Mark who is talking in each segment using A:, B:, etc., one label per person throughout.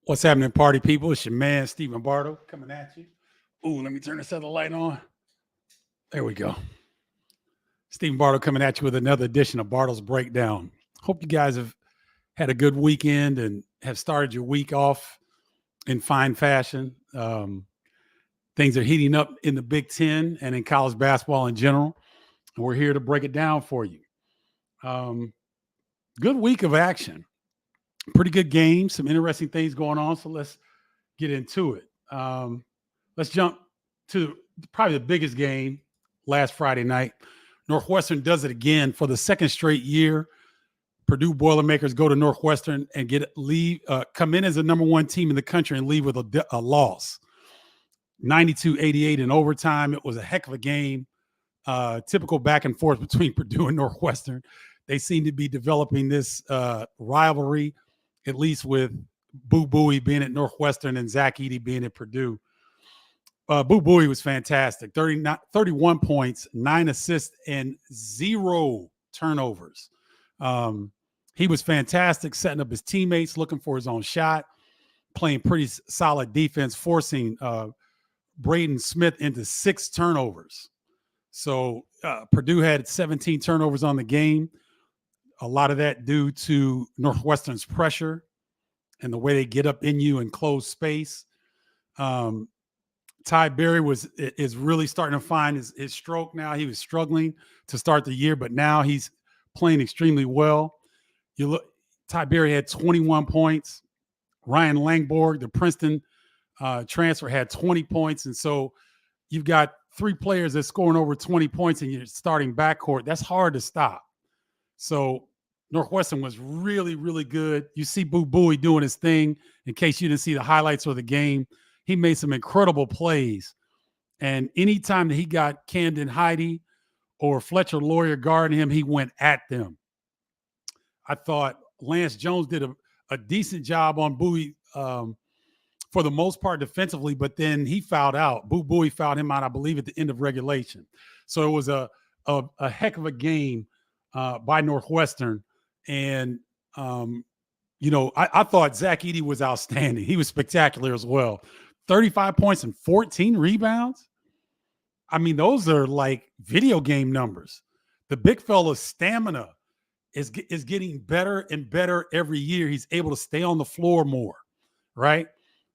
A: What's happening, party people? It's your man, Stephen Bardo, coming at you. Ooh, let me turn this other light on. There we go. Stephen Bardo coming at you with another edition of Bardo's Breakdown. Hope you guys have had a good weekend and have started your week off in fine fashion. Things are heating up in the Big Ten and in college basketball in general. And we're here to break it down for you. Good week of action. Pretty good game, some interesting things going on. So let's get into it. Let's jump to probably the biggest game last Friday night. Northwestern does it again for the second straight year. Purdue Boilermakers go to Northwestern and come in as the number one team in the country and leave with a loss. 92-88 in overtime. It was a heck of a game. Typical back and forth between Purdue and Northwestern. They seem to be developing this rivalry, at least with Boo Buie being at Northwestern and Zach Edey being at Purdue. Boo Buie was fantastic. 31 points, 9 assists, and 0 turnovers. He was fantastic, setting up his teammates, looking for his own shot, playing pretty solid defense, forcing Braden Smith into 6 turnovers. So Purdue had 17 turnovers on the game. A lot of that due to Northwestern's pressure and the way they get up in you and close space. Ty Berry is really starting to find his stroke now. He was struggling to start the year, but now he's playing extremely well. Ty Berry had 21 points. Ryan Langborg, the Princeton transfer, had 20 points. And so you've got 3 players that's scoring over 20 points in your starting backcourt. That's hard to stop. So Northwestern was really, really good. You see Boo Buie doing his thing. In case you didn't see the highlights of the game, he made some incredible plays. And anytime that he got Camden Heide or Fletcher Lawyer guarding him, he went at them. I thought Lance Jones did a decent job on Buie for the most part defensively, but then he fouled out. Boo Buie fouled him out, I believe, at the end of regulation. So it was a heck of a game by Northwestern. And, I thought Zach Edey was outstanding. He was spectacular as well. 35 points and 14 rebounds. I mean, those are like video game numbers. The big fella's stamina is getting better and better every year. He's able to stay on the floor more, right?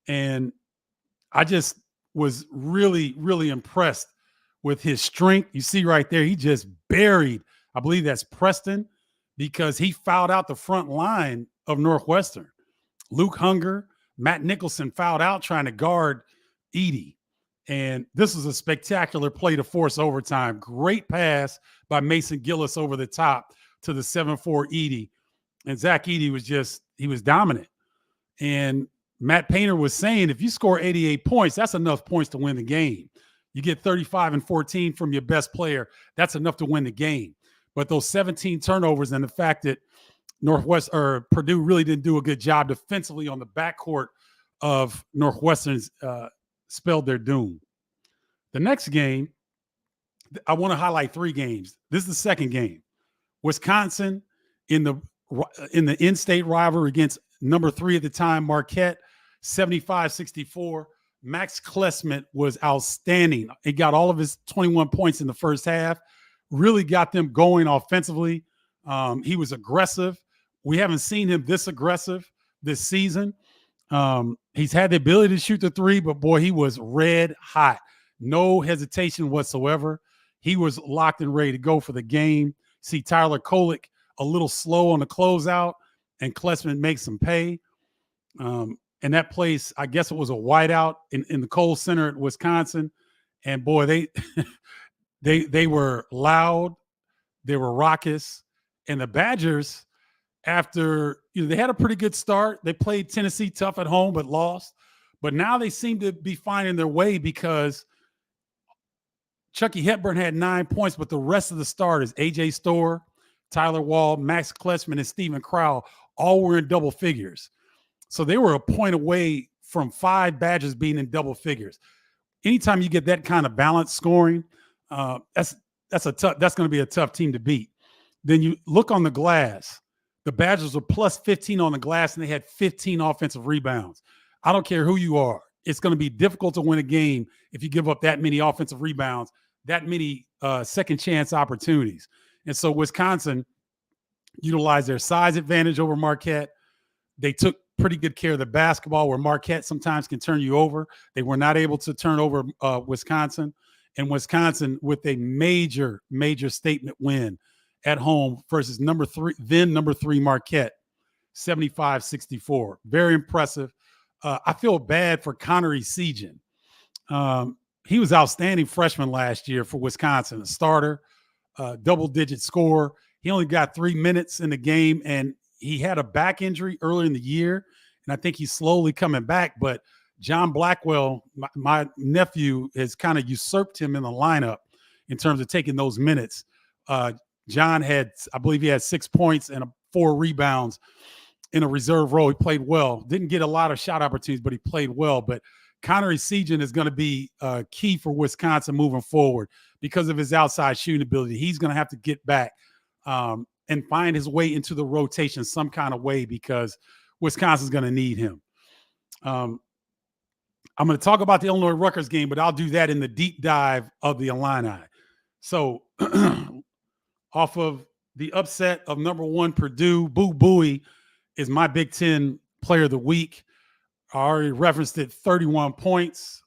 A: And I just was really, really impressed with his strength. You see right there, he just buried, I believe that's Preston, because he fouled out the front line of Northwestern. Luke Hunger, Matt Nicholson fouled out trying to guard Edey. And this was a spectacular play to force overtime. Great pass by Mason Gillis over the top to the 7'4" Edey. And Zach Edey he was dominant. And Matt Painter was saying, if you score 88 points, that's enough points to win the game. You get 35 and 14 from your best player, that's enough to win the game. But those 17 turnovers and the fact that Purdue really didn't do a good job defensively on the backcourt of Northwestern's spelled their doom. The next game, I want to highlight 3 games. This is the second game. Wisconsin in the in-state rivalry against number 3 at the time, Marquette, 75-64. Max Klesmit was outstanding. He got all of his 21 points in the first half, really got them going offensively. He was aggressive. We haven't seen him this aggressive this season. He's had the ability to shoot the 3, but boy, he was red hot. No hesitation whatsoever. He was locked and ready to go for the game. See Tyler Kolek a little slow on the closeout, and Klesmit makes him pay. And that place, I guess it was a whiteout in the Kohl Center at Wisconsin. And boy, they were loud. They were raucous. And the Badgers, after they had a pretty good start, they played Tennessee tough at home but lost. But now they seem to be finding their way because Chucky Hepburn had 9 points, but the rest of the starters, A.J. Storr, Tyler Wall, Max Klesmit, and Stephen Crowell, all were in double figures. So they were a point away from 5 Badgers being in double figures. Anytime you get that kind of balanced scoring, that's going to be a tough team to beat. Then you look on the glass. The Badgers were plus 15 on the glass, and they had 15 offensive rebounds. I don't care who you are. It's going to be difficult to win a game if you give up that many offensive rebounds, that many second chance opportunities. And so Wisconsin utilized their size advantage over Marquette. They took pretty good care of the basketball, where Marquette sometimes can turn you over. They were not able to turn over Wisconsin. And Wisconsin with a major statement win at home versus number three Marquette, 75-64. Very impressive. I feel bad for Connery Segan. He was outstanding freshman last year for Wisconsin, a starter, double-digit scorer. He only got 3 minutes in the game, and he had a back injury earlier in the year, and I think he's slowly coming back. But John Blackwell, my nephew, has kind of usurped him in the lineup in terms of taking those minutes. John I believe he had 6 points and 4 rebounds in a reserve role. He played well. Didn't get a lot of shot opportunities, but he played well. But Connery Segan is going to be key for Wisconsin moving forward because of his outside shooting ability. He's going to have to get back and find his way into the rotation some kind of way because Wisconsin's going to need him. I'm going to talk about the Illinois-Rutgers game, but I'll do that in the deep dive of the Illini. So off of the upset of number 1 Purdue, Boo Buie is my Big Ten Player of the Week. I already referenced it, 31 points,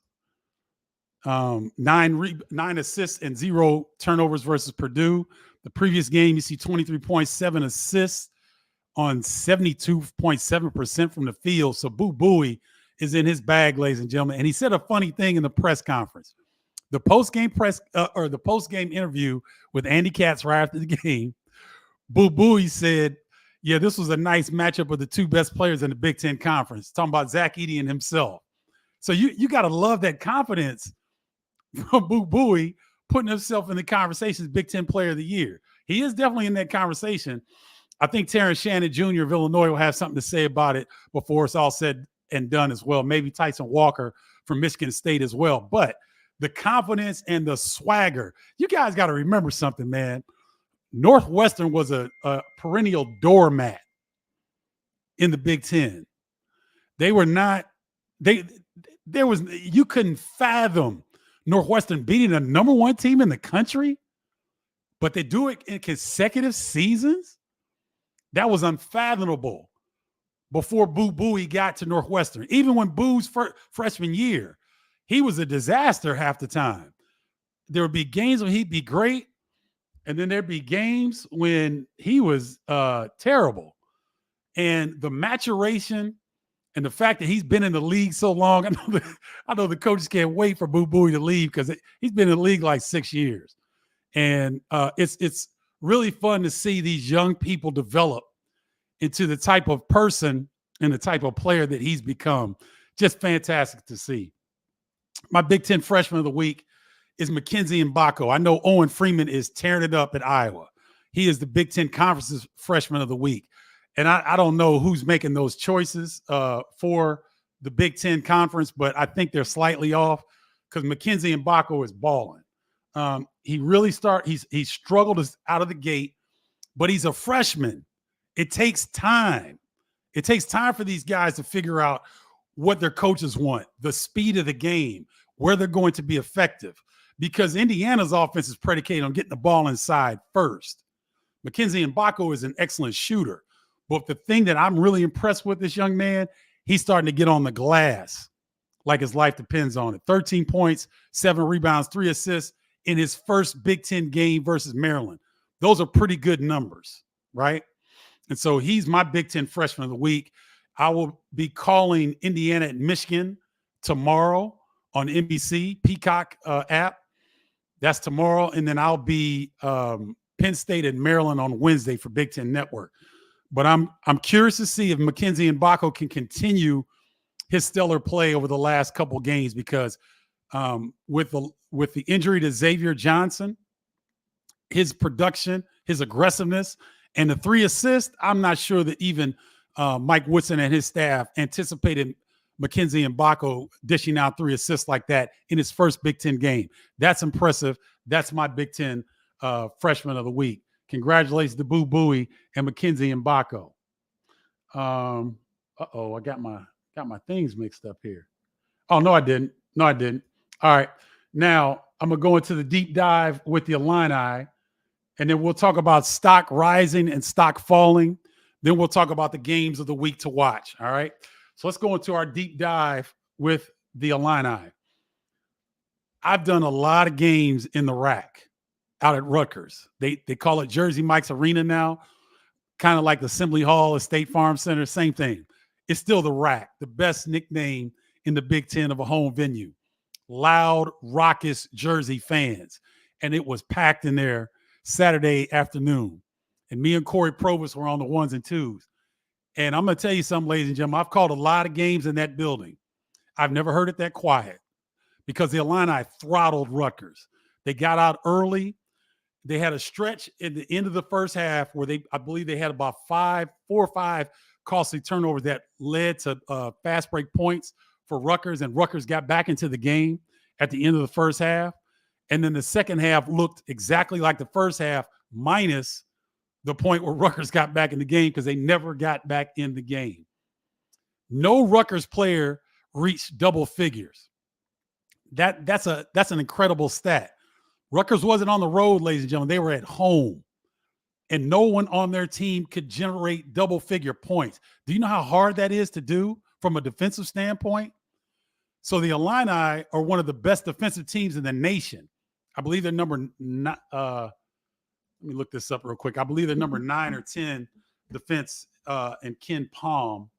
A: 9 assists, and 0 turnovers versus Purdue. The previous game, you see 23 points, 7 assists on 72.7% from the field. So Boo Buie is in his bag, ladies and gentlemen. And he said a funny thing in the press conference. The post-game interview with Andy Katz right after the game, Boo Buie said, yeah, this was a nice matchup of the 2 best players in the Big Ten Conference, talking about Zach Edey and himself. So you got to love that confidence from Boo Buie putting himself in the conversation as Big Ten Player of the Year. He is definitely in that conversation. I think Terrence Shannon Jr. of Illinois will have something to say about it before it's all said and done as well. Maybe Tyson Walker from Michigan State as well. But the confidence and the swagger, you guys got to remember something, man. Northwestern was a perennial doormat in the Big Ten. They were not, you couldn't fathom Northwestern beating the number 1 team in the country, but they do it in consecutive seasons. That was unfathomable before Boo Buie got to Northwestern. Even when Boo's freshman year, he was a disaster half the time. There would be games when he'd be great, and then there'd be games when he was terrible. And the maturation and the fact that he's been in the league so long, I know the coaches can't wait for Boo Buie to leave because he's been in the league like 6 years. And it's really fun to see these young people develop into the type of person and the type of player that he's become. Just fantastic to see. My Big Ten Freshman of the Week is Mackenzie Mbako. I know Owen Freeman is tearing it up at Iowa. He is the Big Ten Conference's Freshman of the Week. And I don't know who's making those choices for the Big Ten Conference, but I think they're slightly off because Mackenzie Mbako is balling. He really he struggled out of the gate, but he's a freshman. It takes time. It takes time for these guys to figure out what their coaches want, the speed of the game, where they're going to be effective, because Indiana's offense is predicated on getting the ball inside first. Mackenzie Mbako is an excellent shooter, but the thing that I'm really impressed with this young man, he's starting to get on the glass like his life depends on it. 13 points, 7 rebounds, 3 assists in his first Big Ten game versus Maryland. Those are pretty good numbers, right? And so he's my Big Ten Freshman of the Week. I will be calling Indiana and Michigan tomorrow on NBC Peacock app. That's tomorrow. And then I'll be Penn State and Maryland on Wednesday for Big Ten Network. But I'm curious to see if Mackenzie Mbako can continue his stellar play over the last couple games, because with the injury to Xavier Johnson, his production, his aggressiveness, and the 3 assists, I'm not sure that even Mike Woodson and his staff anticipated Mackenzie Mbako dishing out 3 assists like that in his first Big Ten game. That's impressive. That's my Big Ten Freshman of the Week. Congratulations to Boo Buie and Mackenzie Mbako. I got Got my things mixed up here. Oh, no, I didn't. No, I didn't. All right. Now I'm going to go into the deep dive with the Illini, and then we'll talk about stock rising and stock falling. Then we'll talk about the games of the week to watch. All right. So let's go into our deep dive with the Illini. I've done a lot of games in the RAC out at Rutgers. They call it Jersey Mike's Arena now, kind of like the Assembly Hall at State Farm Center, same thing. It's still the RAC, the best nickname in the Big Ten of a home venue. Loud, raucous Jersey fans. And it was packed in there Saturday afternoon. And me and Corey Provis were on the ones and twos. And I'm going to tell you something, ladies and gentlemen. I've called a lot of games in that building. I've never heard it that quiet because the Illini throttled Rutgers. They got out early. They had a stretch at the end of the first half where I believe they had about 4 or 5 costly turnovers that led to fast break points for Rutgers, and Rutgers got back into the game at the end of the first half. And then the second half looked exactly like the first half, minus the point where Rutgers got back in the game because they never got back in the game. No Rutgers player reached double figures. That's an incredible stat. Rutgers wasn't on the road, ladies and gentlemen. They were at home. And no one on their team could generate double-figure points. Do you know how hard that is to do from a defensive standpoint? So the Illini are one of the best defensive teams in the nation. I believe they're number 9. Let me look this up real quick. I believe they're number 9 or 10 defense in Ken Palm.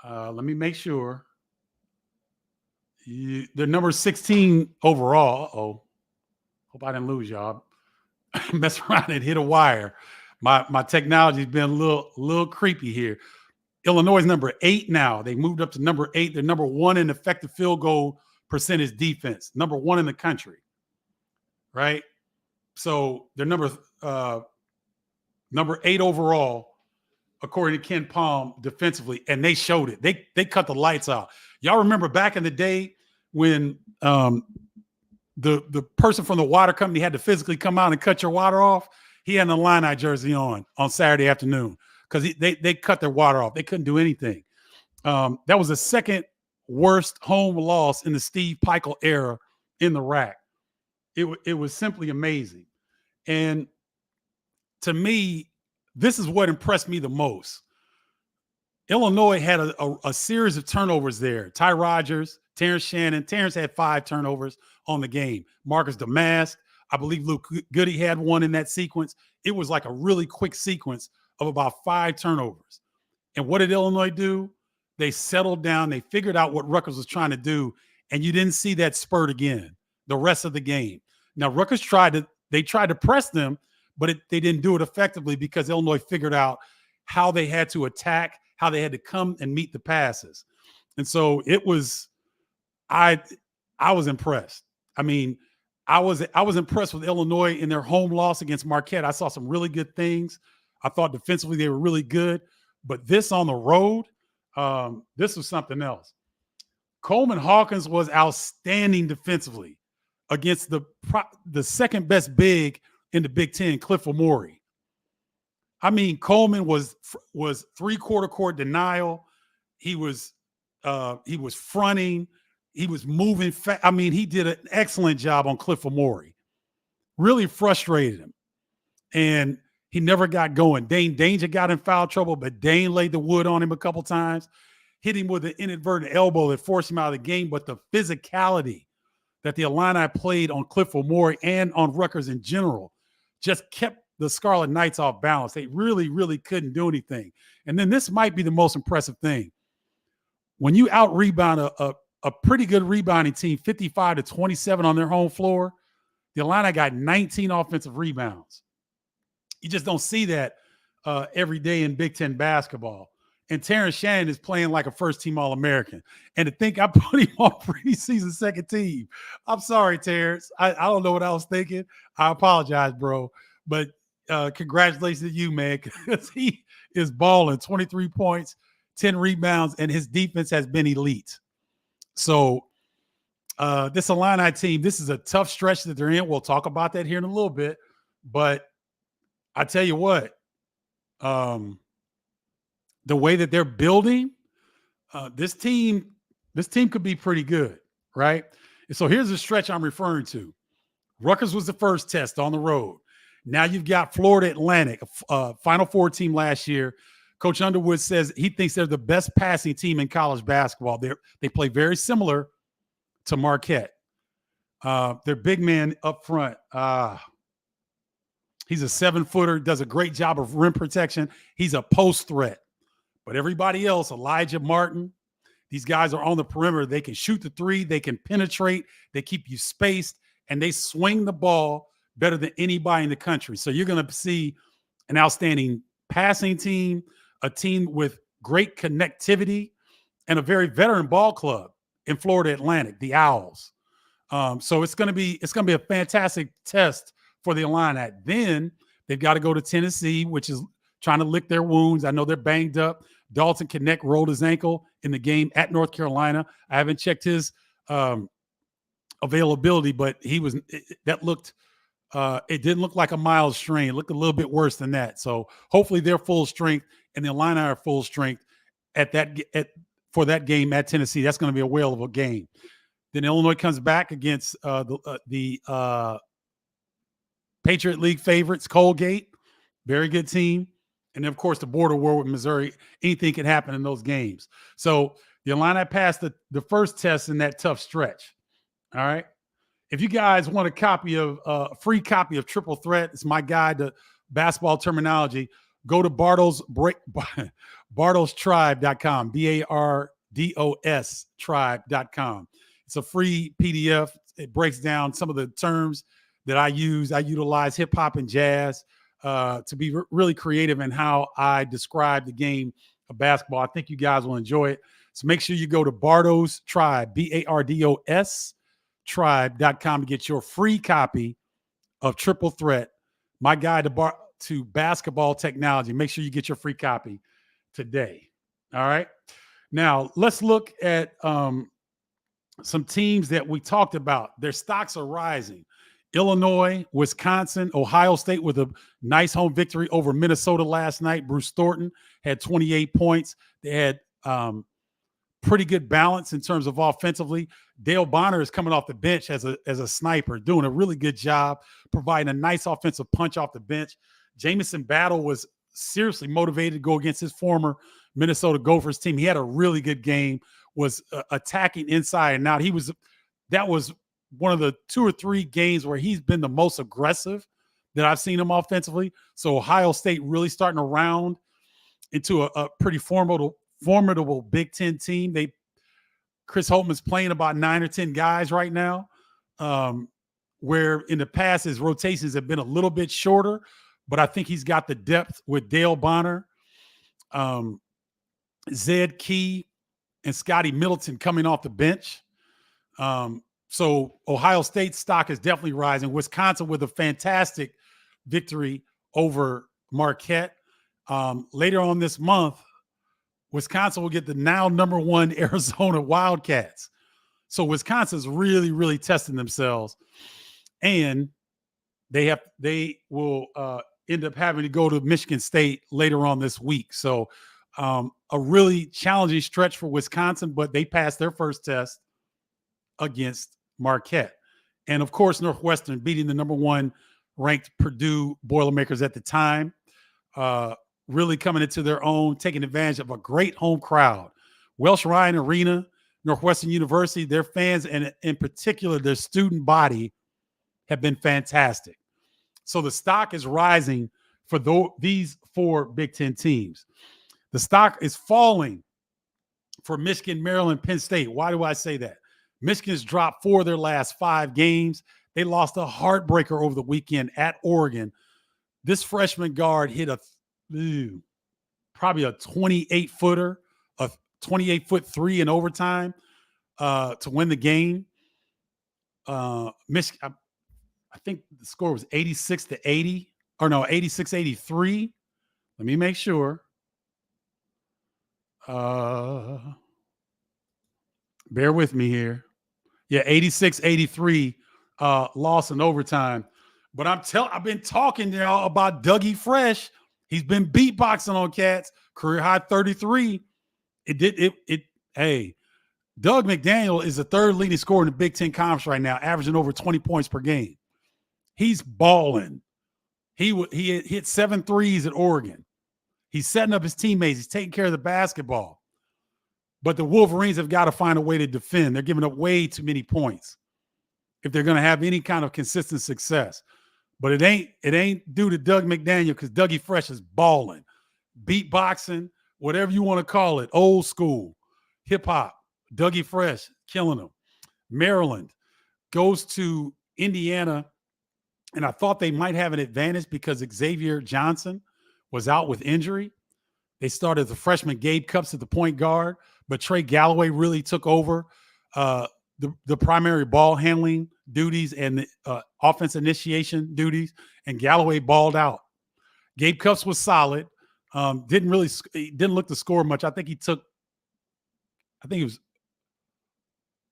A: Let me make sure. They're number 16 overall. Uh-oh. Hope I didn't lose y'all. Mess around and hit a wire. My technology's been a little creepy here. Illinois is number 8 now. They moved up to number 8. They're number 1 in effective field goal percentage defense. Number 1 in the country. Right? So they're number 8 overall, according to Ken Palm, defensively, and they showed it. They cut the lights out. Y'all remember back in the day when the person from the water company had to physically come out and cut your water off? He had an Illini jersey on Saturday afternoon because they cut their water off. They couldn't do anything. That was the second worst home loss in the Steve Peichel era in the RAC. It was simply amazing. And to me, this is what impressed me the most. Illinois had a series of turnovers there. Ty Rogers, Terrence Shannon. Terrence had 5 turnovers on the game. Marcus Damask, I believe Luke Goody had 1 in that sequence. It was like a really quick sequence of about 5 turnovers. And what did Illinois do? They settled down. They figured out what Rutgers was trying to do, and you didn't see that spurt again the rest of the game. Now, Rutgers tried to press them, but they didn't do it effectively because Illinois figured out how they had to attack, how they had to come and meet the passes. And so it was I was impressed. I mean, I was impressed with Illinois in their home loss against Marquette. I saw some really good things. I thought defensively they were really good. But this on the road, this was something else. Coleman Hawkins was outstanding defensively against the second best big in the Big Ten, Cliff Omori. I mean, Coleman was 3/4 court denial. He was fronting. He was moving. I mean, he did an excellent job on Cliff Omori. Really frustrated him. And he never got going. Dane Danger got in foul trouble, but Dane laid the wood on him a couple times, hit him with an inadvertent elbow that forced him out of the game. But the physicality that the Illini played on Cliff Omori and on Rutgers in general just kept the Scarlet Knights off balance. They really, really couldn't do anything. And then this might be the most impressive thing. When you out-rebound a pretty good rebounding team, 55-27 on their home floor, the Illini got 19 offensive rebounds. You just don't see that every day in Big Ten basketball. And Terrence Shannon is playing like a first-team All-American. And to think I put him on preseason second team. I'm sorry, Terrence. I don't know what I was thinking. I apologize, bro. But congratulations to you, man, because he is balling. 23 points, 10 rebounds, and his defense has been elite. So this Illini team, this is a tough stretch that they're in. We'll talk about that here in a little bit. But I tell you what, the way that they're building, This team could be pretty good, right? And so here's the stretch I'm referring to. Rutgers was the first test on the road. Now you've got Florida Atlantic, a Final Four team last year. Coach Underwood says he thinks they're the best passing team in college basketball. They play very similar to Marquette. Their big man up front, he's a 7-footer, does a great job of rim protection. He's a post threat. But everybody else, Elijah Martin, these guys are on the perimeter. They can shoot the three. They can penetrate. They keep you spaced, and they swing the ball better than anybody in the country. So you're going to see an outstanding passing team, a team with great connectivity, and a very veteran ball club in Florida Atlantic, the Owls. So it's going to be a fantastic test for the Illini. Then they've got to go to Tennessee, which is trying to lick their wounds. I know they're banged up. Dalton Knecht rolled his ankle in the game at North Carolina. I haven't checked his availability, but it didn't look like a mild strain. It looked a little bit worse than that. So hopefully they're full strength and the Illini are full strength for that game at Tennessee. That's going to be a whale of a game. Then Illinois comes back against the Patriot League favorites, Colgate, very good team. And then, of course, the border war with Missouri. Anything can happen in those games. So the Illini passed the first test in that tough stretch. All right. If you guys want a free copy of Triple Threat, it's my guide to basketball terminology. Go to bardostribe.com, BARDOS tribe.com. It's a free PDF. It breaks down some of the terms that I use. I utilize hip hop and jazz to be really creative in how I describe the game of basketball. I think you guys will enjoy it. So make sure you go to Bardo's Tribe, BARDOS tribe.com to get your free copy of Triple Threat, my guide to basketball technology. Make sure you get your free copy today. All right. Now let's look at some teams that we talked about. Their stocks are rising. Illinois, Wisconsin, Ohio State with a nice home victory over Minnesota last night. Bruce Thornton had 28 points. They had pretty good balance in terms of offensively. Dale Bonner is coming off the bench as a sniper, doing a really good job, providing a nice offensive punch off the bench. Jamison Battle was seriously motivated to go against his former Minnesota Gophers team. He had a really good game, was attacking inside and out. That was one of the 2 or 3 games where he's been the most aggressive that I've seen him offensively. So Ohio State really starting to round into a pretty formidable Big Ten team. Chris Holtman's playing about 9 or 10 guys right now, where in the past his rotations have been a little bit shorter, but I think he's got the depth with Dale Bonner, Zed Key, and Scotty Middleton coming off the bench. So Ohio State's stock is definitely rising. Wisconsin with a fantastic victory over Marquette. Later on this month, Wisconsin will get the now #1 Arizona Wildcats. So Wisconsin's really, really testing themselves. And they will end up having to go to Michigan State later on this week. So a really challenging stretch for Wisconsin, but they passed their first test against Marquette. And, of course, Northwestern beating the #1 ranked Purdue Boilermakers at the time. Really coming into their own, taking advantage of a great home crowd. Welsh Ryan Arena, Northwestern University, their fans, and in particular their student body, have been fantastic. So the stock is rising for these 4 Big Ten teams. The stock is falling for Michigan, Maryland, Penn State. Why do I say that? Michigan's dropped 4 of their last 5 games. They lost a heartbreaker over the weekend at Oregon. This freshman guard hit probably a 28-footer, a 28-foot 3 in overtime to win the game. Michigan, I think the score was 86-80, or no, 86-83. Let me make sure. Bear with me here. Yeah, 86-83 loss in overtime. But I've been talking to y'all about Dougie Fresh. He's been beatboxing on cats, career high 33. It Hey, Doug McDaniel is the third leading scorer in the Big Ten Conference right now, averaging over 20 points per game. He's balling. He hit 7 threes at Oregon. He's setting up his teammates. He's taking care of the basketball. But the Wolverines have got to find a way to defend. They're giving up way too many points if they're going to have any kind of consistent success. But it ain't due to Doug McDaniel, because Dougie Fresh is balling, beatboxing, whatever you want to call it, old school, hip hop. Dougie Fresh killing them. Maryland goes to Indiana, and I thought they might have an advantage because Xavier Johnson was out with injury. They started the freshman Gabe Cupps at the point guard, but Trey Galloway really took over the primary ball handling duties and the offense initiation duties, and Galloway balled out. Gabe Cupps was solid. Didn't look to score much. I think he was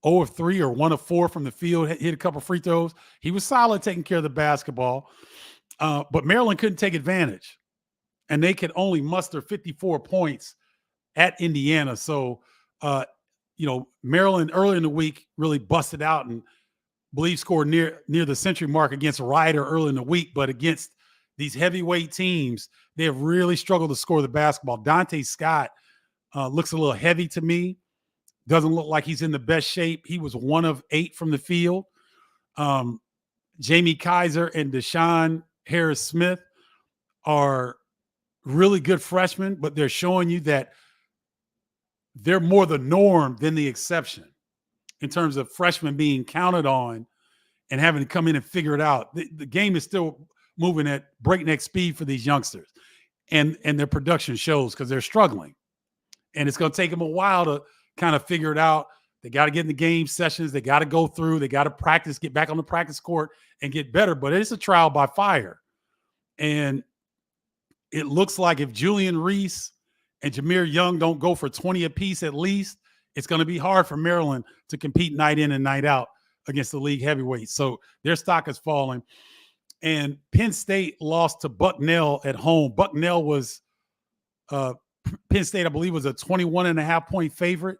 A: 0 of 3 or 1 of 4 from the field, hit a couple free throws. He was solid taking care of the basketball, but Maryland couldn't take advantage, and they could only muster 54 points at Indiana. So, Maryland early in the week really busted out and scored near the century mark against Rider early in the week, but against these heavyweight teams, they have really struggled to score the basketball. Dante Scott looks a little heavy to me. Doesn't look like he's in the best shape. He was 1 of 8 from the field. Jamie Kaiser and Deshaun Harris-Smith are really good freshmen, but they're showing you that they're more the norm than the exception in terms of freshmen being counted on and having to come in and figure it out. The game is still moving at breakneck speed for these youngsters, and their production shows because they're struggling. And it's going to take them a while to kind of figure it out. They got to get in the game sessions. They got to go through. They got to practice, get back on the practice court and get better. But it's a trial by fire. And it looks like if Julian Reese and Jameer Young don't go for 20 apiece at least, it's going to be hard for Maryland to compete night in and night out against the league heavyweights. So their stock is falling. And Penn State lost to Bucknell at home. Bucknell was Penn State, I believe, was a 21.5-point favorite.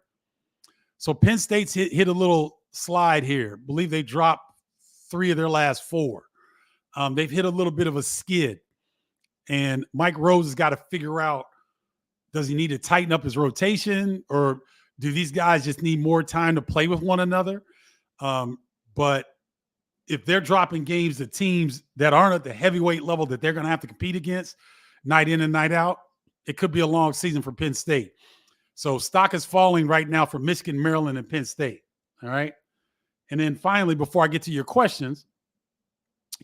A: So Penn State's hit a little slide here. I believe they dropped 3 of their last 4. They've hit a little bit of a skid. And Mike Rose has got to figure out, does he need to tighten up his rotation, or do these guys just need more time to play with one another? But if they're dropping games to teams that aren't at the heavyweight level that they're going to have to compete against night in and night out, it could be a long season for Penn State. So stock is falling right now for Michigan, Maryland, and Penn State. All right. And then finally, before I get to your questions,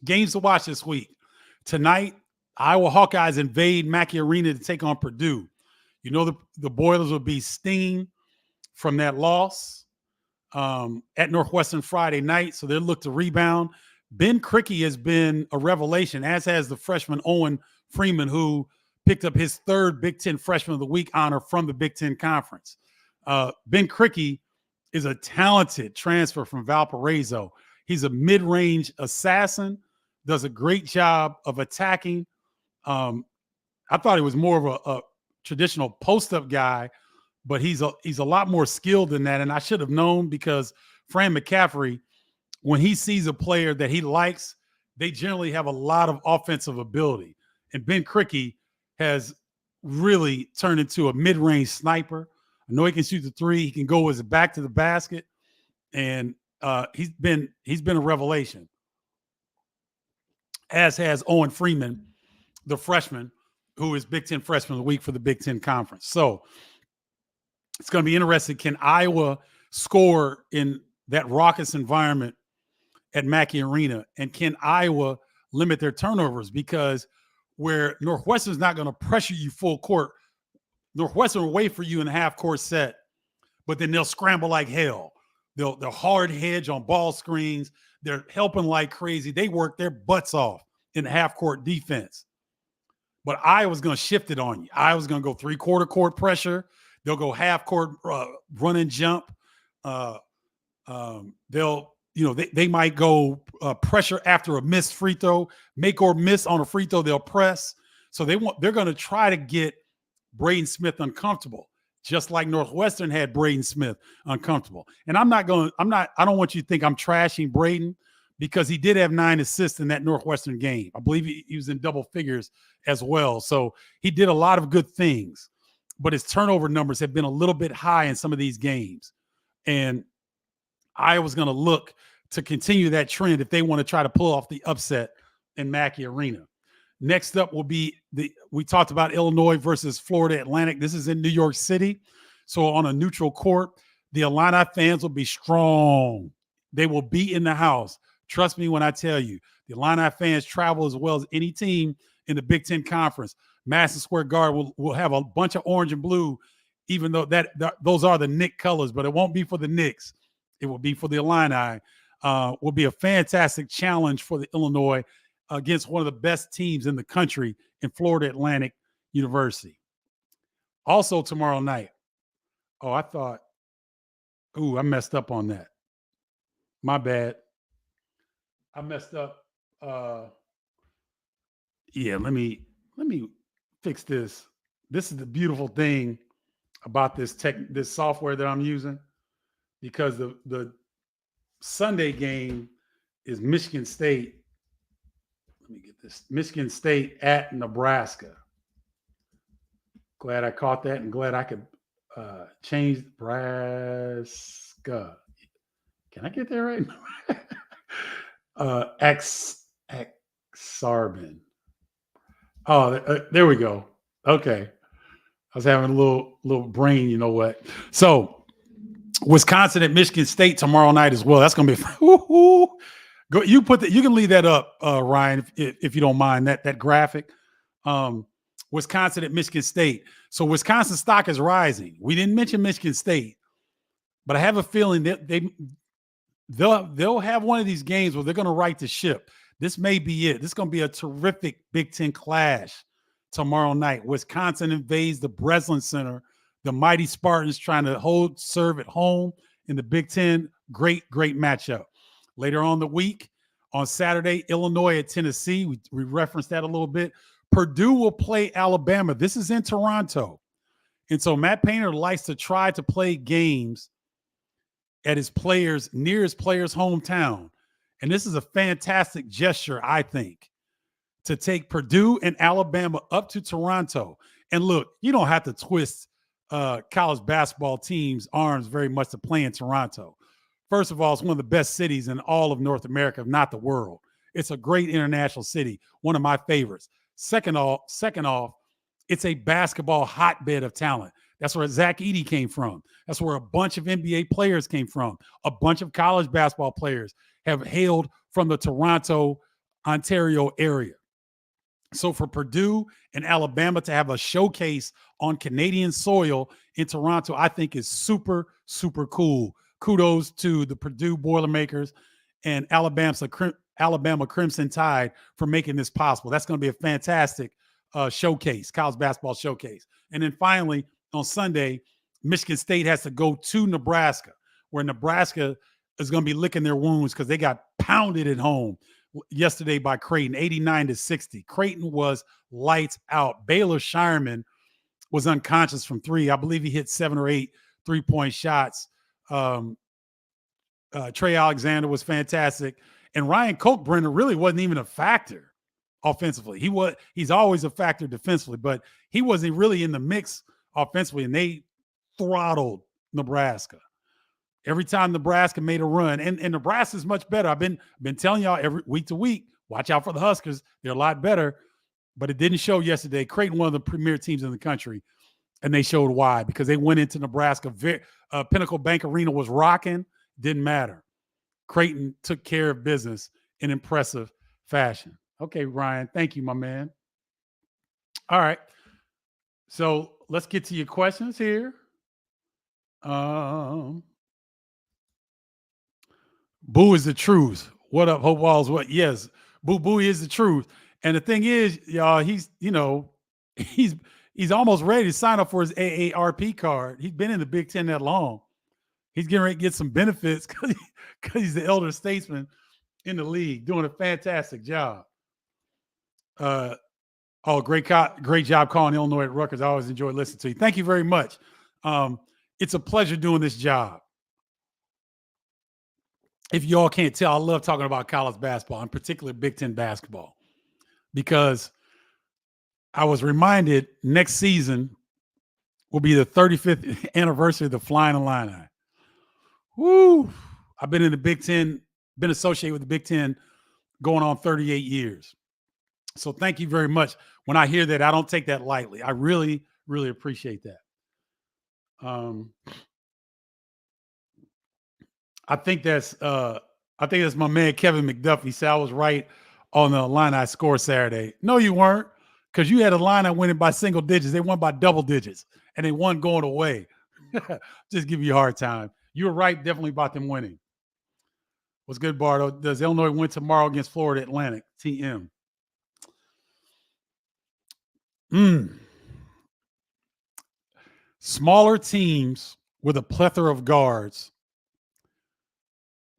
A: games to watch this week. Tonight, Iowa Hawkeyes invade Mackey Arena to take on Purdue. You know the Boilers will be stinging from that loss at Northwestern Friday night, so they'll look to rebound. Ben Krikke has been a revelation, as has the freshman Owen Freeman, who picked up his 3rd Big Ten Freshman of the Week honor from the Big Ten Conference. Ben Krikke is a talented transfer from Valparaiso. He's a mid-range assassin, does a great job of attacking. I thought he was more of a traditional post-up guy, but he's a lot more skilled than that. And I should have known, because Fran McCaffrey, when he sees a player that he likes, they generally have a lot of offensive ability. And Ben Krikke has really turned into a mid-range sniper. I know he can shoot the 3. He can go with his back to the basket. And he's been a revelation, as has Owen Freeman, the freshman, who is Big Ten Freshman of the Week for the Big Ten Conference. So it's going to be interesting. Can Iowa score in that raucous environment at Mackey Arena? And can Iowa limit their turnovers? Because where Northwestern's not going to pressure you full court, Northwestern will wait for you in a half-court set, but then they'll scramble like hell. They'll hard hedge on ball screens. They're helping like crazy. They work their butts off in the half-court defense. But Iowa's going to shift it on you. Iowa's going to go 3/4 court pressure. They'll go half-court run and jump. They might go pressure after a missed free throw, make or miss on a free throw. They'll press. So they're going to try to get Braden Smith uncomfortable. just like Northwestern had Braden Smith uncomfortable. And I don't want you to think I'm trashing Braden, because he did have 9 assists in that Northwestern game. I believe he was in double figures as well. So he did a lot of good things, but his turnover numbers have been a little bit high in some of these games. And Iowa's going to look to continue that trend if they want to try to pull off the upset in Mackey Arena. Next up will be we talked about Illinois versus Florida Atlantic. This is in New York City. So on a neutral court, the Illini fans will be strong. They will be in the house. Trust me when I tell you, the Illini fans travel as well as any team in the Big Ten Conference. Madison Square Garden will have a bunch of orange and blue, even though those are the Knick colors, but it won't be for the Knicks. It will be for the Illini. Will be a fantastic challenge for the Illinois against one of the best teams in the country in Florida Atlantic University. Also tomorrow night. I messed up on that. My bad. I messed up. Let me fix this. This is the beautiful thing about this software that I'm using, because the Sunday game is Michigan State. Let me get this. Michigan State at Nebraska. Glad I caught that, and glad I could change Nebraska. Can I get that right? Exarban. There we go. Okay. I was having a little brain, you know what. So Wisconsin at Michigan State tomorrow night as well. That's going to be go. You can leave that up, Ryan, if you don't mind that graphic. Wisconsin at Michigan State. So Wisconsin stock is rising. We didn't mention Michigan State, but I have a feeling that they'll have one of these games where they're going to right the ship. This may be it. This is going to be a terrific Big Ten clash tomorrow night. Wisconsin invades the Breslin Center. The mighty Spartans trying to serve at home in the Big Ten. Great matchup. Later on the week, on Saturday, Illinois at Tennessee. We referenced that a little bit. Purdue will play Alabama. This is in Toronto. And so Matt Painter likes to try to play games at near his players' hometown. And this is a fantastic gesture, I think, to take Purdue and Alabama up to Toronto. And look, you don't have to twist college basketball teams' arms very much to play in Toronto. First of all, it's one of the best cities in all of North America, if not the world. It's a great international city, one of my favorites. Second off, it's a basketball hotbed of talent. That's where Zach Edey came from. That's where a bunch of NBA players came from. A bunch of college basketball players have hailed from the Toronto, Ontario area. So for Purdue and Alabama to have a showcase on Canadian soil in Toronto, I think is super, super cool. Kudos to the Purdue Boilermakers and Alabama Crimson Tide for making this possible. That's going to be a fantastic showcase, college basketball showcase. And then finally, on Sunday, Michigan State has to go to Nebraska, where Nebraska is going to be licking their wounds because they got pounded at home yesterday by Creighton, 89-60. Creighton was lights out. Baylor Shireman was unconscious from three. I believe he hit 7 or 8 3-point shots. Trey Alexander was fantastic. And Ryan Kalkbrenner really wasn't even a factor offensively. He's always a factor defensively, but he wasn't really in the mix offensively, and they throttled Nebraska. Every time Nebraska made a run, and Nebraska is much better. I've been telling y'all every week to week, watch out for the Huskers. They're a lot better, but it didn't show yesterday. Creighton, one of the premier teams in the country, and they showed why, because they went into Nebraska. Pinnacle Bank Arena was rocking. Didn't matter. Creighton took care of business in impressive fashion. Okay, Ryan, thank you, my man. All right, so let's get to your questions here. Boo is the truth. What up, Hope Walls? What? Yes, Boo is the truth. And the thing is, y'all, he's almost ready to sign up for his AARP card. He's been in the Big Ten that long. He's getting ready to get some benefits because he's the elder statesman in the league, doing a fantastic job. Great job calling Illinois at Rutgers. I always enjoy listening to you. Thank you very much. It's a pleasure doing this job. If y'all can't tell, I love talking about college basketball, in particular Big Ten basketball, because I was reminded next season will be the 35th anniversary of the Flying Illini. Woo! I've been in the Big Ten, been associated with the Big Ten going on 38 years. So thank you very much. When I hear that, I don't take that lightly. I really, really appreciate that. I think that's my man Kevin McDuffie. He said I was right on the Illini score Saturday. No, you weren't, because you had a Illini winning by single digits. They won by double digits, and they won going away. Just give you a hard time. You were right, definitely, about them winning. What's good, Bardo? Does Illinois win tomorrow against Florida Atlantic? TM. Smaller teams with a plethora of guards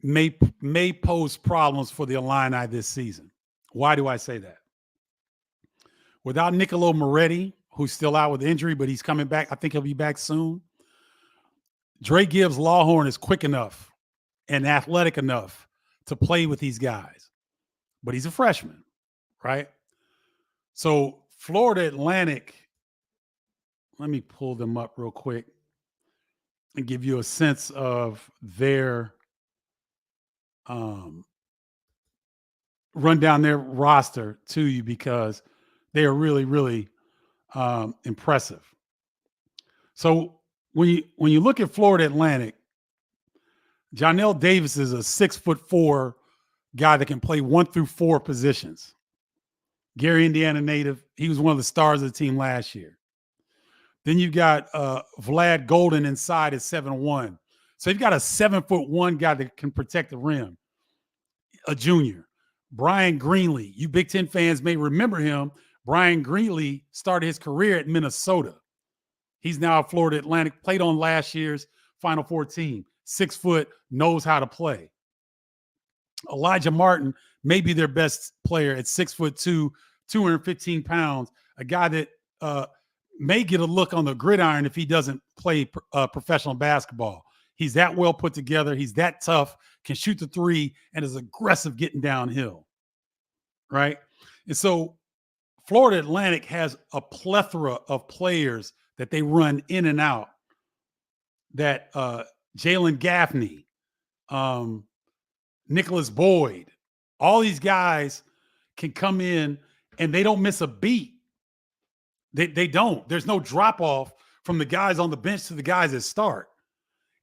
A: may pose problems for the Illini this season. Why do I say that? Without Niccolo Moretti, who's still out with injury, but he's coming back. I think he'll be back soon. Dre Gibbs Lawhorn is quick enough and athletic enough to play with these guys, but he's a freshman, right? So Florida Atlantic, let me pull them up real quick and give you a sense of their run down their roster to you, because they are really, really impressive. So when you look at Florida Atlantic, Jonell Davis is a 6'4" guy that can play 1 through 4 positions. Gary, Indiana native. He was one of the stars of the team last year. Then you've got Vlad Golden inside at 7'1". So you've got a 7'1" guy that can protect the rim, a junior. Brian Greenlee. You Big Ten fans may remember him. Brian Greenlee started his career at Minnesota. He's now at Florida Atlantic, played on last year's Final Four team. 6 foot, knows how to play. Elijah Martin may be their best player at 6'2", 215 pounds, a guy that may get a look on the gridiron if he doesn't play professional basketball. He's that well put together. He's that tough, can shoot the three, and is aggressive getting downhill, right? And so Florida Atlantic has a plethora of players that they run in and out, that Jalen Gaffney, Nicholas Boyd, all these guys can come in and they don't miss a beat. They don't. There's no drop off from the guys on the bench to the guys that start.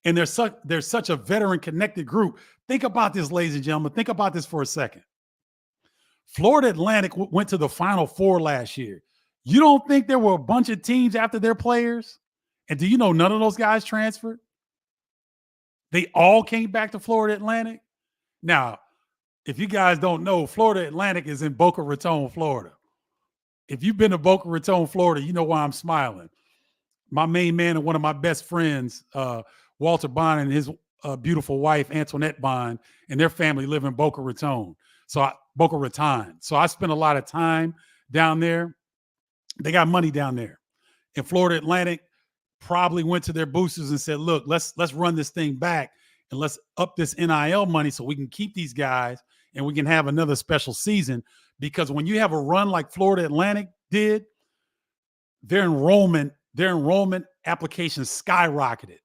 A: And there's such a veteran connected group. Think about this, ladies and gentlemen. Think about this for a second. Florida Atlantic went to the Final Four last year. You don't think there were a bunch of teams after their players? And do you know none of those guys transferred? They all came back to Florida Atlantic. Now, if you guys don't know, Florida Atlantic is in Boca Raton, Florida. If you've been to Boca Raton, Florida, you know why I'm smiling. My main man and one of my best friends, Walter Bond, and his beautiful wife, Antoinette Bond, and their family live in Boca Raton. Boca Raton. So I spent a lot of time down there. They got money down there. And Florida Atlantic probably went to their boosters and said, look, let's run this thing back and let's up this NIL money so we can keep these guys and we can have another special season. Because when you have a run like Florida Atlantic did, their enrollment applications skyrocketed.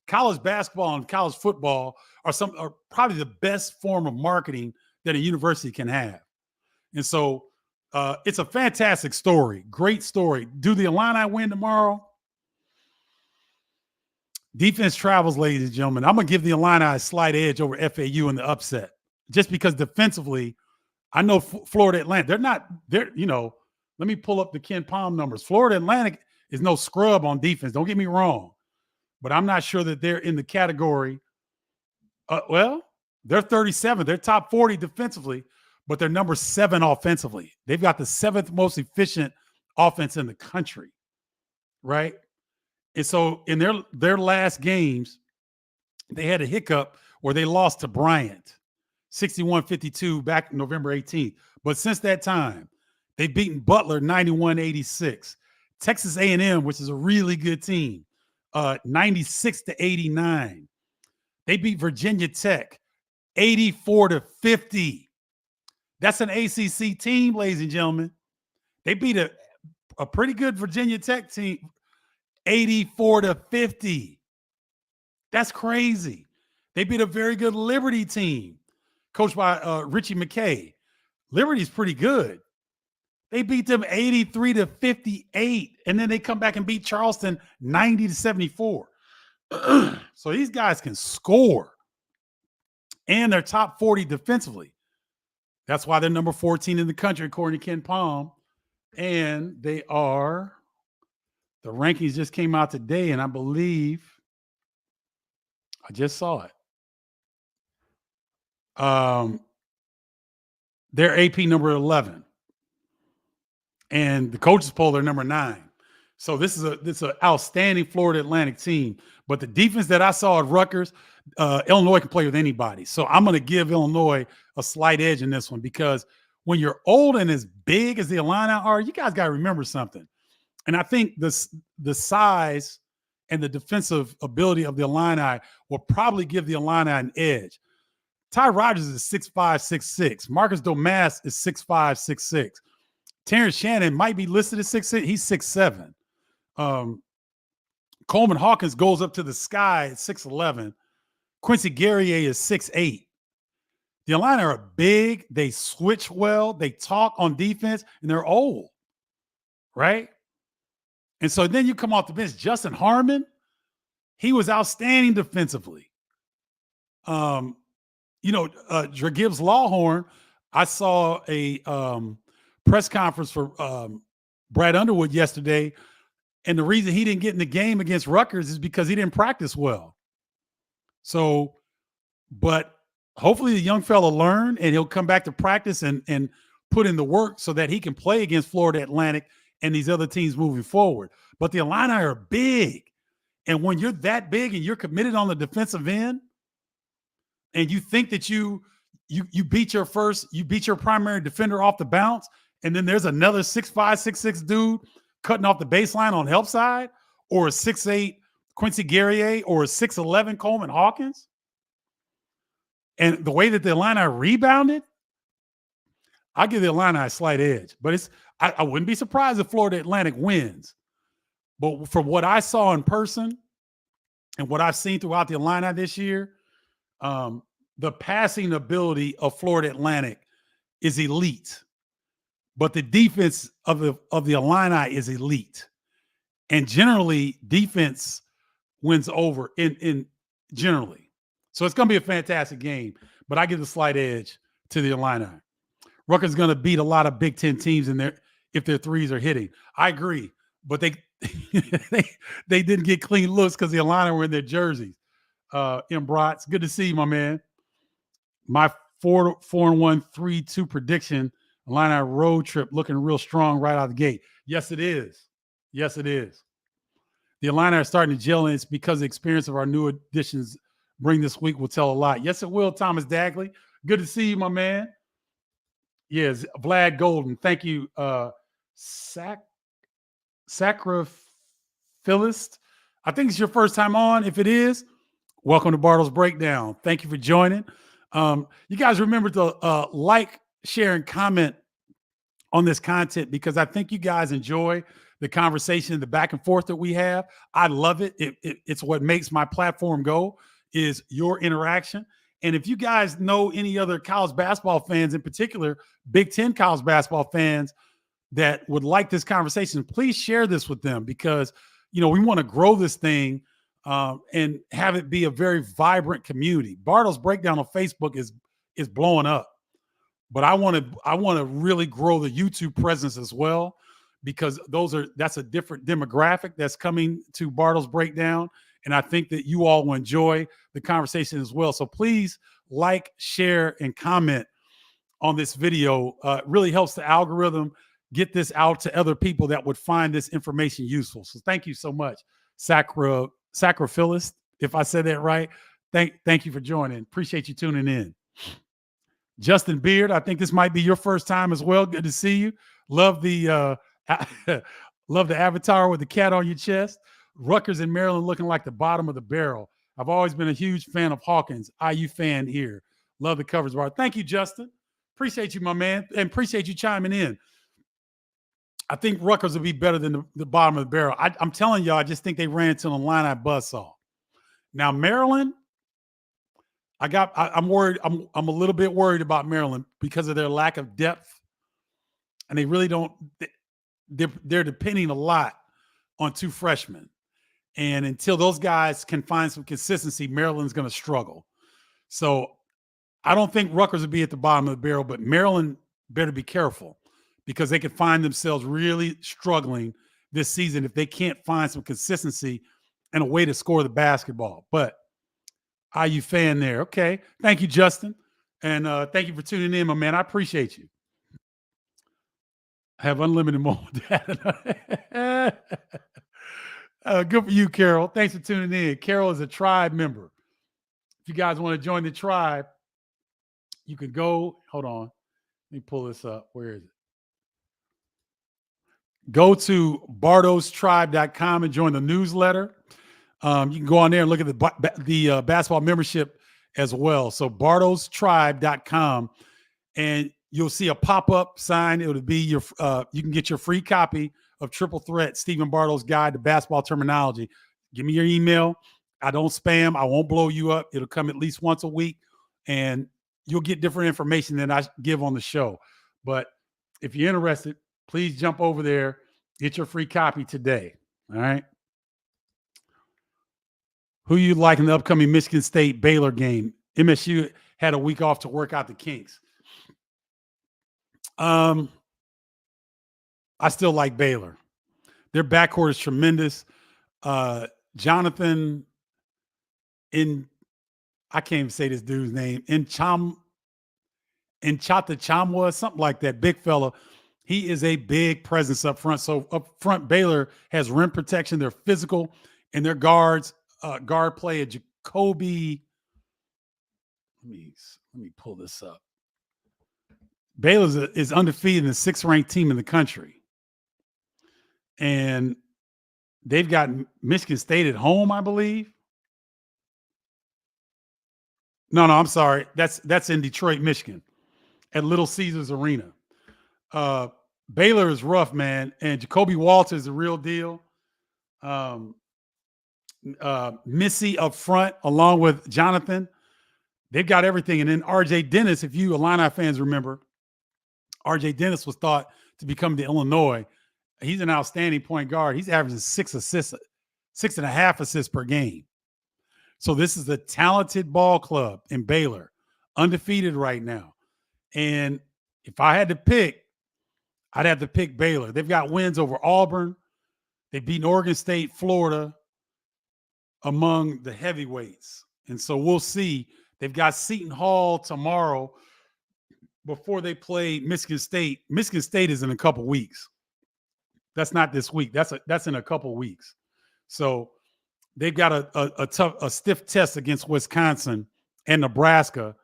A: College basketball and college football are probably the best form of marketing that a university can have. And so it's a fantastic story. Great story. Do the Illini win tomorrow? Defense travels, ladies and gentlemen. I'm going to give the Illini a slight edge over FAU in the upset, just because defensively, I know Florida Atlantic, let me pull up the Ken Palm numbers. Florida Atlantic is no scrub on defense. Don't get me wrong, but I'm not sure that they're in the category. They're 37. They're top 40 defensively, but they're number 7 offensively. They've got the 7th most efficient offense in the country, right? And so in their last games, they had a hiccup where they lost to Bryant, 61-52 back November 18th. But since that time, they've beaten Butler 91-86. Texas A&M, which is a really good team, 96-89. They beat Virginia Tech 84-50. That's an ACC team, ladies and gentlemen. They beat a pretty good Virginia Tech team 84-50. That's crazy. They beat a very good Liberty team coached by Richie McKay. Liberty's pretty good. They beat them 83-58, and then they come back and beat Charleston 90-74. So these guys can score, and they're top 40 defensively. That's why they're number 14 in the country, according to Ken Palm. And they are, the rankings just came out today, and I believe, I just saw it. They're AP number 11. And the coaches poll, they're number 9. So this is an outstanding Florida Atlantic team. But the defense that I saw at Rutgers, Illinois can play with anybody. So I'm going to give Illinois a slight edge in this one, because when you're old and as big as the Illini are, you guys got to remember something. And I think the size and the defensive ability of the Illini will probably give the Illini an edge. Ty Rogers is 6'5", 6'6". Marcus Domas is 6'5", 6'6". Terrence Shannon might be listed as 6'6". He's 6'7". Coleman Hawkins goes up to the sky at 6'11". Quincy Guerrier is 6'8". The Illini are big. They switch well. They talk on defense, and they're old, right? And so then you come off the bench. Justin Harmon, he was outstanding defensively. Gibbs Lawhorn, I saw a press conference for Brad Underwood yesterday, and the reason he didn't get in the game against Rutgers is because he didn't practice well. So, but hopefully the young fella learn, and he'll come back to practice and put in the work so that he can play against Florida Atlantic and these other teams moving forward. But the Illini are big. And when you're that big and you're committed on the defensive end, and you think that you beat your primary defender off the bounce, and then there's another 6'5", 6'6" dude cutting off the baseline on help side, or a 6'8" Quincy Guerrier, or a 6'11" Coleman Hawkins, and the way that the Illini rebounded, I give the Illini a slight edge. But I wouldn't be surprised if Florida Atlantic wins. But from what I saw in person and what I've seen throughout the Illini this year, the passing ability of Florida Atlantic is elite. But the defense of the Illini is elite. And generally, defense wins over in generally. So it's going to be a fantastic game. But I give the slight edge to the Illini. Rutgers is going to beat a lot of Big Ten teams if their threes are hitting. I agree. But they didn't get clean looks because the Illini were in their jerseys. Brotz, good to see you, my man. My 4-1, 3-2 prediction, Illini road trip looking real strong right out of the gate. Yes, it is. Yes, it is. The Illini are starting to gel, and it's because the experience of our new additions bring this week will tell a lot. Yes, it will, Thomas Dagley. Good to see you, my man. Yes, Vlad Golden. Thank you, Sacriphilist. I think it's your first time on. If it is, welcome to Bardo's Breakdown. Thank you for joining. You guys remember to like, share, and comment on this content, because I think you guys enjoy the conversation, the back and forth that we have. I love it. It's what makes my platform go, is your interaction. And if you guys know any other college basketball fans, in particular Big Ten college basketball fans, that would like this conversation, please share this with them, because we want to grow this thing and have it be a very vibrant community. Bardo's Breakdown on Facebook is blowing up, but I want to really grow the YouTube presence as well, because that's a different demographic that's coming to Bardo's Breakdown, and I think that you all will enjoy the conversation as well. So please like, share, and comment on this video. It really helps the algorithm get this out to other people that would find this information useful. So thank you so much, Sacriphilist, if I said that right. Thank you for joining. Appreciate you tuning in. Justin Beard, I think this might be your first time as well. Good to see you. Love the avatar with the cat on your chest. Rutgers and Maryland looking like the bottom of the barrel. I've always been a huge fan of Hawkins. IU fan here. Love the coverage, Bardo. Thank you, Justin. Appreciate you, my man, and appreciate you chiming in. I think Rutgers will be better than the bottom of the barrel. I'm telling y'all, I just think they ran into the line I buzzsaw. Now, Maryland, I'm worried. I'm a little bit worried about Maryland because of their lack of depth. And they really don't, they're depending a lot on two freshmen. And until those guys can find some consistency, Maryland's going to struggle. So I don't think Rutgers will be at the bottom of the barrel, but Maryland better be careful because they could find themselves really struggling this season if they can't find some consistency and a way to score the basketball. But IU fan there. Okay. Thank you, Justin. And thank you for tuning in, my man. I appreciate you. I have unlimited mobile data. Good for you, Carol. Thanks for tuning in. Carol is a tribe member. If you guys want to join the tribe, you can go. Hold on. Let me pull this up. Where is it? Go to bardostribe.com and join the newsletter. You can go on there and look at the basketball membership as well. So bardostribe.com, and you'll see a pop-up sign. It'll be your you can get your free copy of Triple Threat, Stephen Bardo's Guide to Basketball Terminology. Give me your email. I don't spam. I won't blow you up. It'll come at least once a week, and you'll get different information than I give on the show. But if you're interested, please jump over there. Get your free copy today. All right. Who you like in the upcoming Michigan State Baylor game? MSU had a week off to work out the kinks. I still like Baylor. Their backcourt is tremendous. Jonathan I can't even say this dude's name. Chata Chamwa, something like that. Big fella. He is a big presence up front. So up front, Baylor has rim protection. They're physical, and their guards guard play at Jacoby. Let me pull this up. Baylor is undefeated and the 6th-ranked team in the country. And they've got Michigan State at home, I believe. No, I'm sorry. That's in Detroit, Michigan, at Little Caesars Arena. Baylor is rough, man. And Jacoby Walter is the real deal. Missy up front, along with Jonathan. They've got everything. And then R.J. Dennis, if you Illini fans remember, R.J. Dennis was thought to become the Illinois. He's an outstanding point guard. He's averaging 6.5 assists per game. So this is a talented ball club in Baylor, undefeated right now. And if I had to pick, I'd have to pick Baylor. They've got wins over Auburn. They've beaten Oregon State, Florida, among the heavyweights. And so we'll see. They've got Seton Hall tomorrow before they play Michigan State. Michigan State is in a couple weeks. That's not this week. That's in a couple weeks. So they've got a stiff test against Wisconsin and Nebraska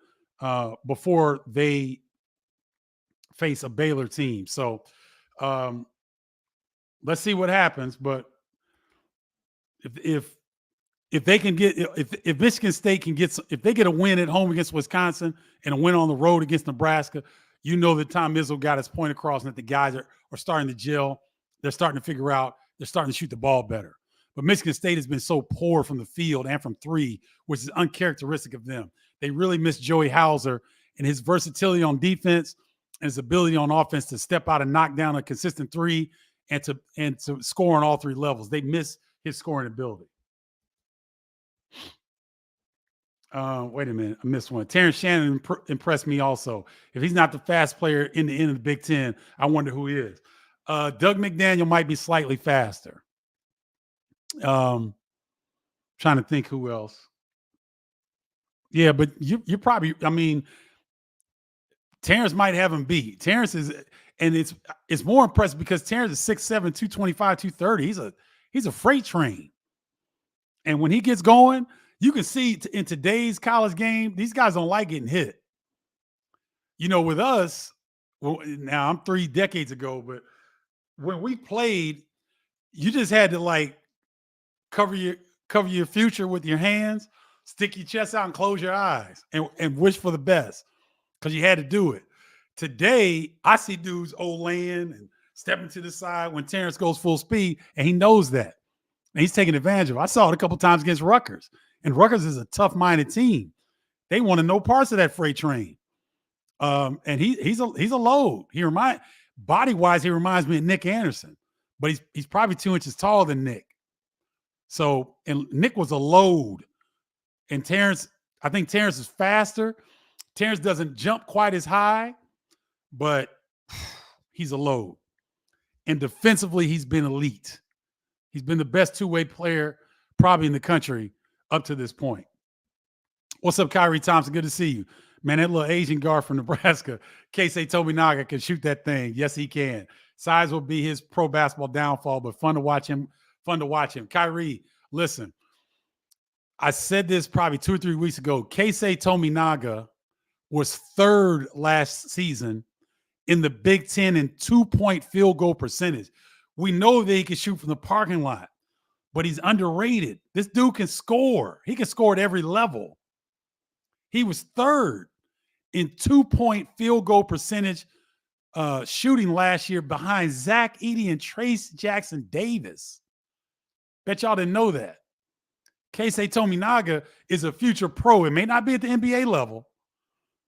A: before they face a Baylor team. So let's see what happens. But if they can get if Michigan State can get if they get a win at home against Wisconsin and a win on the road against Nebraska, you know that Tom Izzo got his point across and that the guys are starting to gel. They're starting to figure out. They're starting to shoot the ball better. But Michigan State has been so poor from the field and from three, which is uncharacteristic of them. They really miss Joey Hauser and his versatility on defense and his ability on offense to step out and knock down a consistent three and to score on all three levels. They miss his scoring ability. Wait a minute. I missed one. Terrence Shannon impressed me also. If he's not the fast player in the end of the Big Ten, I wonder who he is. Doug McDaniel might be slightly faster. Trying to think who else. Yeah, but you probably, I mean, Terrence might have him beat. Terrence is, and it's more impressive because Terrence is 6'7", 225, 230. He's a freight train. And when he gets going, you can see in today's college game, these guys don't like getting hit. You know, with us, well, now I'm 3 decades ago, but when we played, you just had to cover your future with your hands, stick your chest out and close your eyes and wish for the best because you had to do it. Today, I see dudes laying and stepping to the side when Terrence goes full speed, and he knows that. And he's taking advantage of it. I saw it a couple times against Rutgers, and Rutgers is a tough-minded team. They want to know parts of that freight train. And he's a load. Body-wise, he reminds me of Nick Anderson, but he's probably 2 inches taller than Nick. So, and Nick was a load. And Terrence, I think Terrence is faster. Terrence doesn't jump quite as high, but he's a load. And defensively, he's been elite. He's been the best two-way player probably in the country up to this point. What's up, Kyrie Thompson? Good to see you. Man, that little Asian guard from Nebraska, Keisei Tominaga, can shoot that thing. Yes, he can. Size will be his pro basketball downfall, but fun to watch him. Kyrie, listen, I said this probably 2 or 3 weeks ago. Keisei Tominaga was third last season in the Big Ten in 2-point field goal percentage. We know that he can shoot from the parking lot, but he's underrated. This dude can score. He can score at every level. He was third in 2-point field goal percentage shooting last year behind Zach Edey and Trace Jackson Davis. Bet y'all didn't know that. Keisei Tominaga is a future pro. It may not be at the NBA level,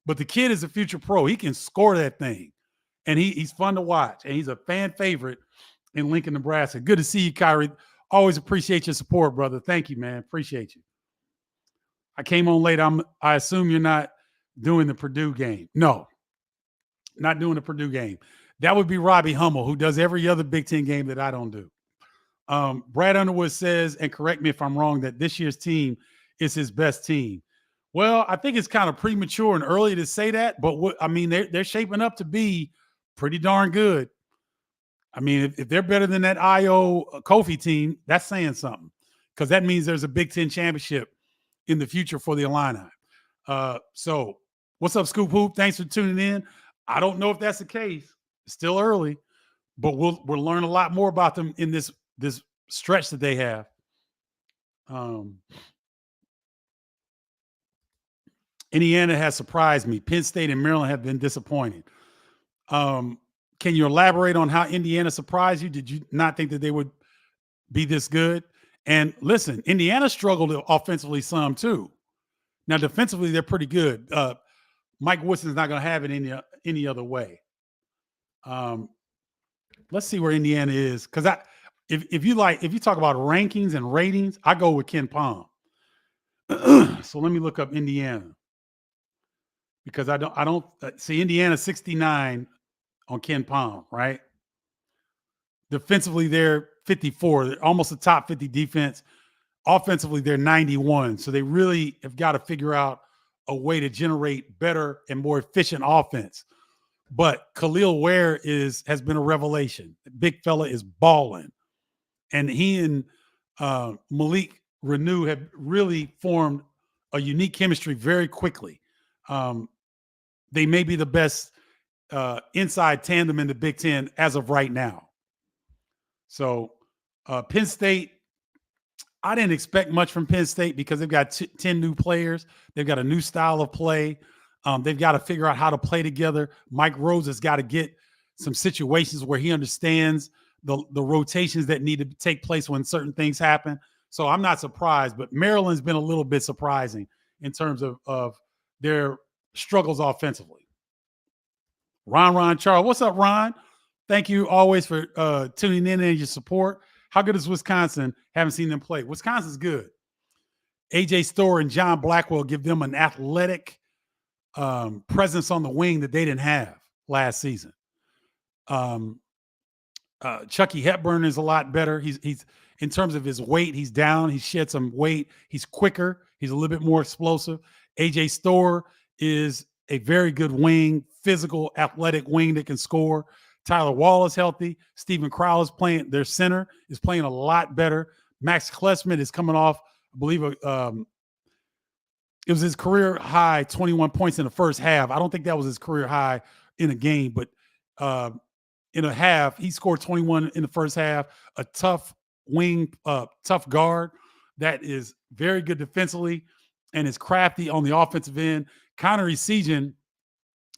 A: but the kid is a future pro. He can score that thing. And he's fun to watch. And he's a fan favorite in Lincoln, Nebraska. Good to see you, Kyrie. Always appreciate your support, brother. Thank you, man. Appreciate you. I came on late. I assume you're not doing the Purdue game. No, not doing the Purdue game. That would be Robbie Hummel, who does every other Big Ten game that I don't do. Brad Underwood says, and correct me if I'm wrong, that this year's team is his best team. Well, I think it's kind of premature and early to say that, but they're shaping up to be pretty darn good. I mean, if they're better than that Io Kofi team, that's saying something, because that means there's a Big Ten championship in the future for the Illini. So what's up, Scoop Hoop? Thanks for tuning in. I don't know if that's the case. It's still early, but we'll learn a lot more about them in this stretch that they have. Indiana has surprised me. Penn State and Maryland have been disappointing. Can you elaborate on how Indiana surprised you? Did you not think that they would be this good? And listen, Indiana struggled offensively some too. Now, defensively, they're pretty good. Mike Woodson's not going to have it any other way. Let's see where Indiana is, because if you talk about rankings and ratings, I go with Ken Pom. So let me look up Indiana, because I don't see Indiana 69 on Ken Pom, right? Defensively, they're 54. They're almost a top 50 defense. Offensively, they're 91. So they really have got to figure out a way to generate better and more efficient offense. But Khalil Ware has been a revelation. The big fella is balling. And he and Malik Renew have really formed a unique chemistry very quickly. They may be the best inside tandem in the Big Ten as of right now. So Penn State, I didn't expect much from Penn State because they've got 10 new players. They've got a new style of play. They've got to figure out how to play together. Mike Rose has got to get some situations where he understands the rotations that need to take place when certain things happen. So I'm not surprised, but Maryland's been a little bit surprising in terms of their struggles offensively. Ron Charles. What's up, Ron? Thank you always for tuning in and your support. How good is Wisconsin? Haven't seen them play. Wisconsin's good. AJ Storr and John Blackwell give them an athletic presence on the wing that they didn't have last season. Chucky Hepburn is a lot better. He's in terms of his weight, he's down. He shed some weight. He's quicker. He's a little bit more explosive. AJ Storr is a very good wing, physical, athletic wing that can score. Tyler Wall is healthy. Stephen Crowell is playing. Their center is playing a lot better. Max Klesmit is coming off, I believe, it was his career high 21 points in the first half. I don't think that was his career high in a game, but in a half, he scored 21 in the first half. A tough wing, tough guard that is very good defensively and is crafty on the offensive end. Connor Essegian,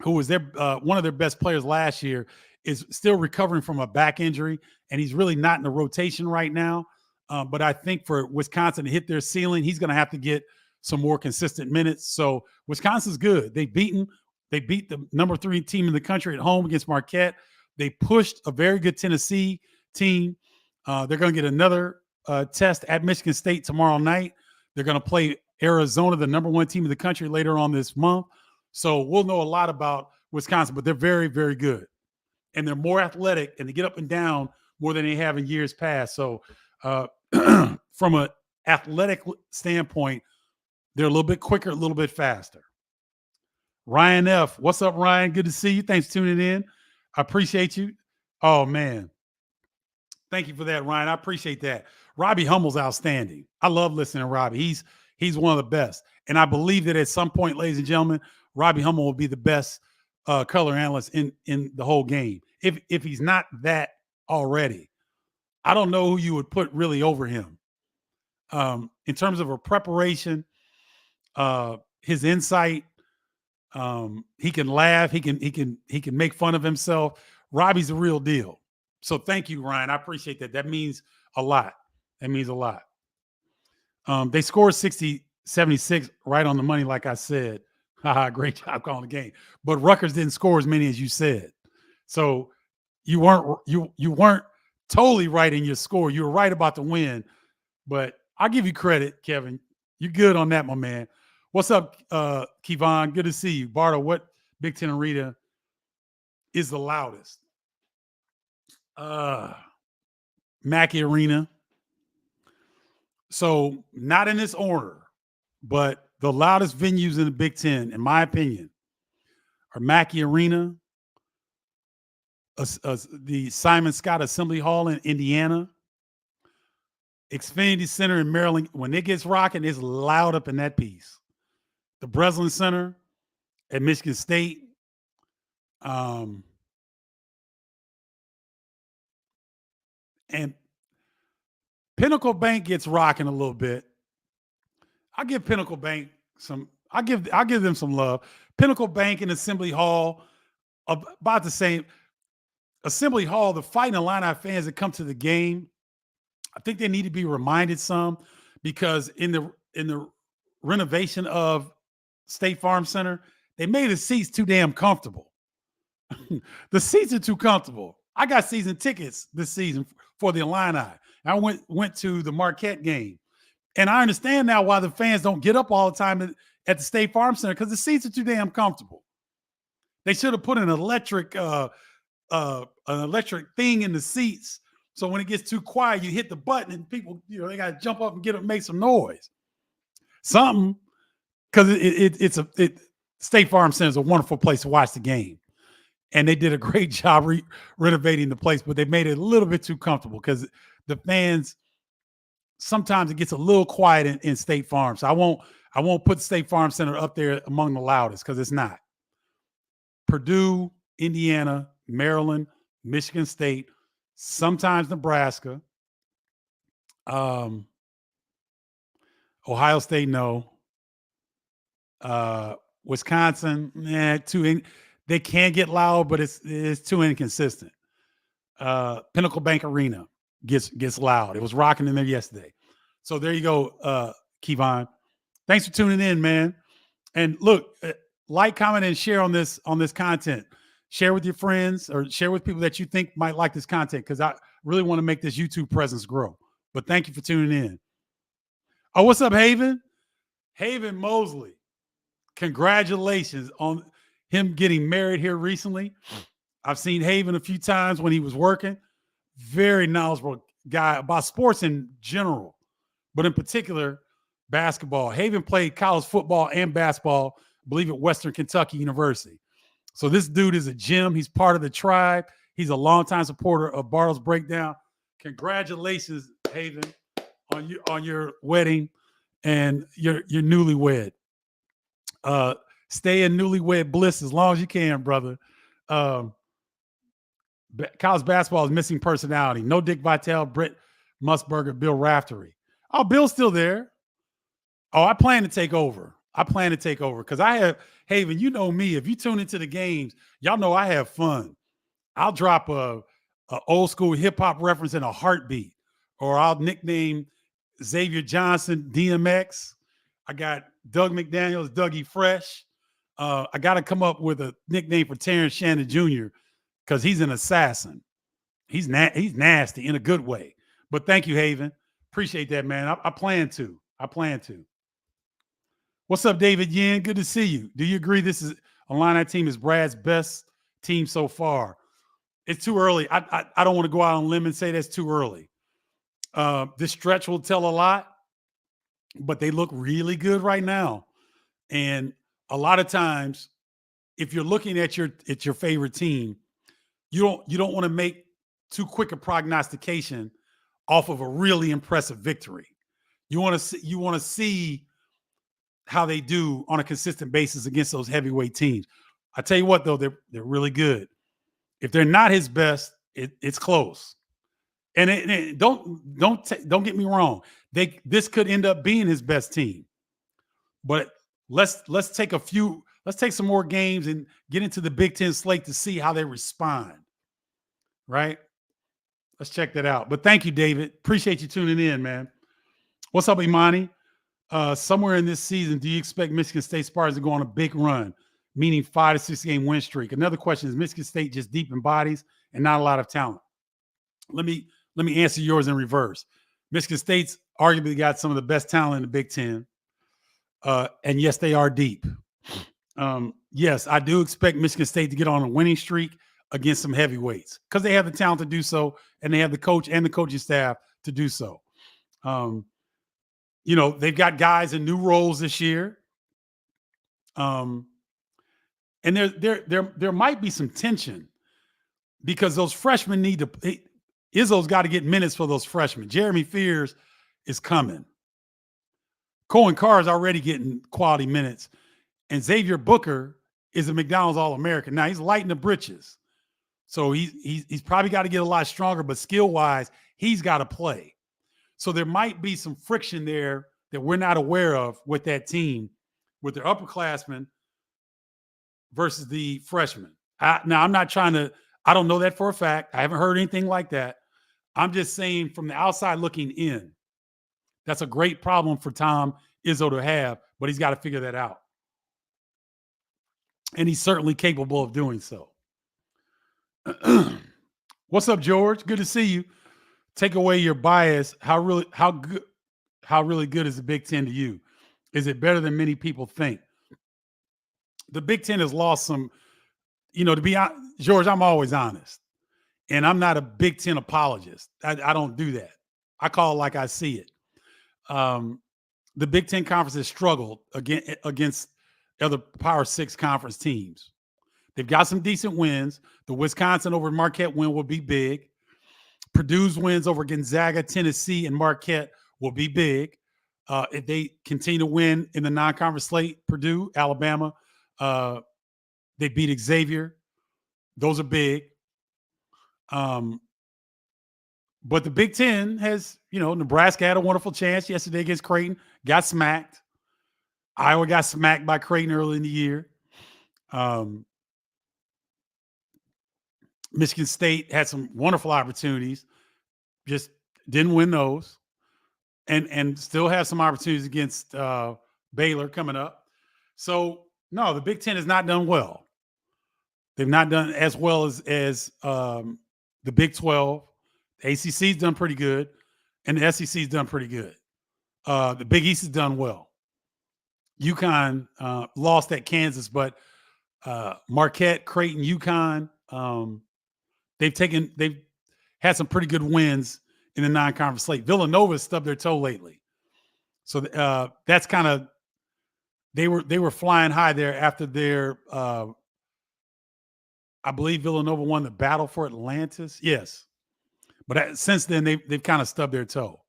A: who was their one of their best players last year, is still recovering from a back injury, and he's really not in the rotation right now. But I think for Wisconsin to hit their ceiling, he's going to have to get some more consistent minutes. So Wisconsin's good. They beat the number 3 team in the country at home against Marquette. They pushed a very good Tennessee team. They're going to get another test at Michigan State tomorrow night. They're going to play Arizona, the number 1 team in the country, later on this month. So we'll know a lot about Wisconsin, but they're very, very good. And they're more athletic, and they get up and down more than they have in years past. So from an athletic standpoint, they're a little bit quicker, a little bit faster. Ryan F. What's up, Ryan? Good to see you. Thanks for tuning in. I appreciate you. Oh, man. Thank you for that, Ryan. I appreciate that. Robbie Hummel's outstanding. I love listening to Robbie. He's one of the best. And I believe that at some point, ladies and gentlemen, Robbie Hummel will be the best color analyst in the whole game. If he's not that already, I don't know who you would put really over him. In terms of a preparation, his insight, he can laugh, he can make fun of himself. Robbie's the real deal. So thank you, Ryan. I appreciate that. That means a lot. That means a lot. They scored 76 right on the money, like I said. Great job calling the game. But Rutgers didn't score as many as you said. So you weren't totally right in your score. You were right about the win. But I'll give you credit, Kevin. You're good on that, my man. What's up, Kevon? Good to see you. Bardo, what Big Ten arena is the loudest? Mackey Arena. So not in this order, but the loudest venues in the Big Ten, in my opinion, are Mackey Arena, the Simon Scott Assembly Hall in Indiana, Xfinity Center in Maryland. When it gets rocking, it's loud up in that piece. The Breslin Center at Michigan State. And Pinnacle Bank gets rocking a little bit. I give Pinnacle Bank I'll give them some love. Pinnacle Bank and Assembly Hall, about the same. Assembly Hall, the Fighting Illini fans that come to the game, I think they need to be reminded some, because in the renovation of State Farm Center, they made the seats too damn comfortable. The seats are too comfortable. I got season tickets this season for the Illini. I went to the Marquette game. And I understand now why the fans don't get up all the time at the State Farm Center, because the seats are too damn comfortable. They should have put an electric thing in the seats, so when it gets too quiet, you hit the button and people, they got to jump up and make some noise. Something, because State Farm Center is a wonderful place to watch the game. And they did a great job renovating the place, but they made it a little bit too comfortable because the fans, sometimes it gets a little quiet in State Farm. So I won't put State Farm Center up there among the loudest, because it's not. Purdue, Indiana, Maryland, Michigan State, sometimes Nebraska, Ohio State, no. Wisconsin, they can get loud, but it's too inconsistent. Pinnacle Bank Arena gets loud. It was rocking in there yesterday. So there you go, Kevon. Thanks for tuning in, man. And look, like, comment, and share on this content. Share with your friends, or share with people that you think might like this content, because I really want to make this YouTube presence grow. But thank you for tuning in. Oh, what's up, Haven? Haven Mosley. Congratulations on him getting married here recently. I've seen Haven a few times when he was working. Very knowledgeable guy about sports in general, but in particular, basketball. Haven played college football and basketball, I believe, at Western Kentucky University. So this dude is a gem. He's part of the tribe. He's a longtime supporter of Bardo's Breakdown. Congratulations, Haven, on your wedding and your newlywed. Stay in newlywed bliss as long as you can, brother. College basketball is missing personality. No Dick Vitale, Musburger, Bill Raftery. Oh, Bill's still there. Oh, I plan to take over. Because I have, Haven, you know me. If you tune into the games, y'all know I have fun. I'll drop a old school hip hop reference in a heartbeat, or I'll nickname Xavier Johnson DMX. I got Doug McDaniels, Dougie Fresh. I got to come up with a nickname for Terrence Shannon Jr. because he's an assassin. He's nasty in a good way. But thank you, Haven. Appreciate that, man. I plan to. What's up, David Yin? Good to see you. Do you agree this is Illini team is Brad's best team so far? It's too early. I don't want to go out on a limb and say that's too early. This stretch will tell a lot, but they look really good right now. And a lot of times, if you're looking at your favorite team, you don't want to make too quick a prognostication off of a really impressive victory. You want to see how they do on a consistent basis against those heavyweight teams. I tell you what, though, they're really good. If they're not his best, it's close. And don't get me wrong. This could end up being his best team. But let's take some more games and get into the Big Ten slate to see how they respond. Right? Let's check that out. But thank you, David. Appreciate you tuning in, man. What's up, Imani? Somewhere in this season, do you expect Michigan State Spartans to go on a big run, meaning 5 to 6 game win streak? Another question, is Michigan State just deep in bodies and not a lot of talent? Let me answer yours in reverse. Michigan State's arguably got some of the best talent in the Big Ten. And yes, they are deep. Yes, I do expect Michigan State to get on a winning streak against some heavyweights because they have the talent to do so, and they have the coach and the coaching staff to do so. They've got guys in new roles this year. And there might be some tension because those freshmen Izzo's got to get minutes for those freshmen. Jeremy Fears is coming. Cohen Carr is already getting quality minutes. And Xavier Booker is a McDonald's All-American. Now, he's light in the britches. So he's probably got to get a lot stronger, but skill-wise, he's got to play. So there might be some friction there that we're not aware of with that team, with their upperclassmen versus the freshmen. Now, I'm not trying to – I don't know that for a fact. I haven't heard anything like that. I'm just saying from the outside looking in, that's a great problem for Tom Izzo to have, but he's got to figure that out. And he's certainly capable of doing so. What's up, George? Good to see you. Take away your bias. How really good is the Big Ten to you? Is it better than many people think? The Big Ten has lost some, to be honest, George, I'm always honest. And I'm not a Big Ten apologist. I don't do that. I call it like I see it. The Big Ten Conference has struggled against other Power 6 conference teams. They've got some decent wins. The Wisconsin over Marquette win will be big. Purdue's wins over Gonzaga, Tennessee, and Marquette will be big. If they continue to win in the non-conference slate, Purdue, Alabama, they beat Xavier. Those are big. But the Big Ten has, Nebraska had a wonderful chance yesterday against Creighton, got smacked. Iowa got smacked by Creighton early in the year. Michigan State had some wonderful opportunities, just didn't win those, and still have some opportunities against Baylor coming up. So, no, the Big Ten has not done well. They've not done as well as the Big 12. The ACC's done pretty good, and the SEC's done pretty good. The Big East has done well. UConn lost at Kansas, but Marquette, Creighton, UConn, they've had some pretty good wins in the non-conference slate. Villanova has stubbed their toe lately, so that's kind of they were flying high there after their. I believe Villanova won the battle for Atlantis. Yes, but since then they've kind of stubbed their toe.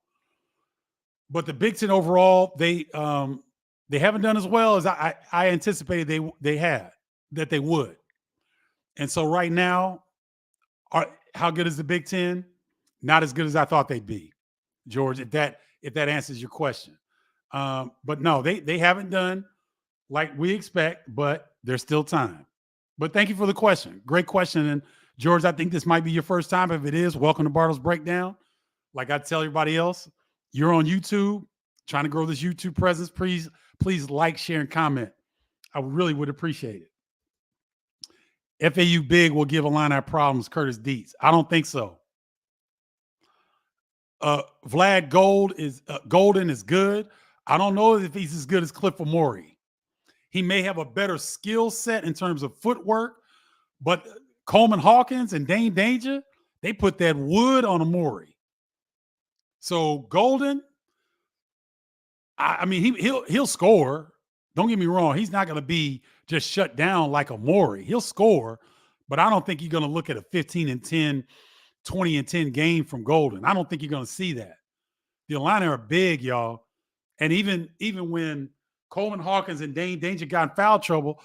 A: But the Big Ten overall, they haven't done as well as I anticipated they would. And so right now, how good is the Big Ten? Not as good as I thought they'd be. George, if that answers your question. But no, they haven't done like we expect, but there's still time. But thank you for the question. Great question. And George, I think this might be your first time. If it is, welcome to Bardo's Breakdown. Like I tell everybody else, you're on YouTube, trying to grow this YouTube presence. Please like, share, and comment. I really would appreciate it. FAU big will give Illini problems, Curtis Dietz. I don't think so. Vlad Golden is good. I don't know if he's as good as Cliff Amore. He may have a better skill set in terms of footwork, but Coleman Hawkins and Dane Danger, they put that wood on Amore. So Golden, I mean, he'll score. Don't get me wrong. He's not going to be just shut down like Amore. He'll score, but I don't think you're going to look at a 15-10, 20-10 game from Golden. I don't think you're going to see that. The Illini are big, y'all. And even when Coleman Hawkins and Dane Danger got in foul trouble,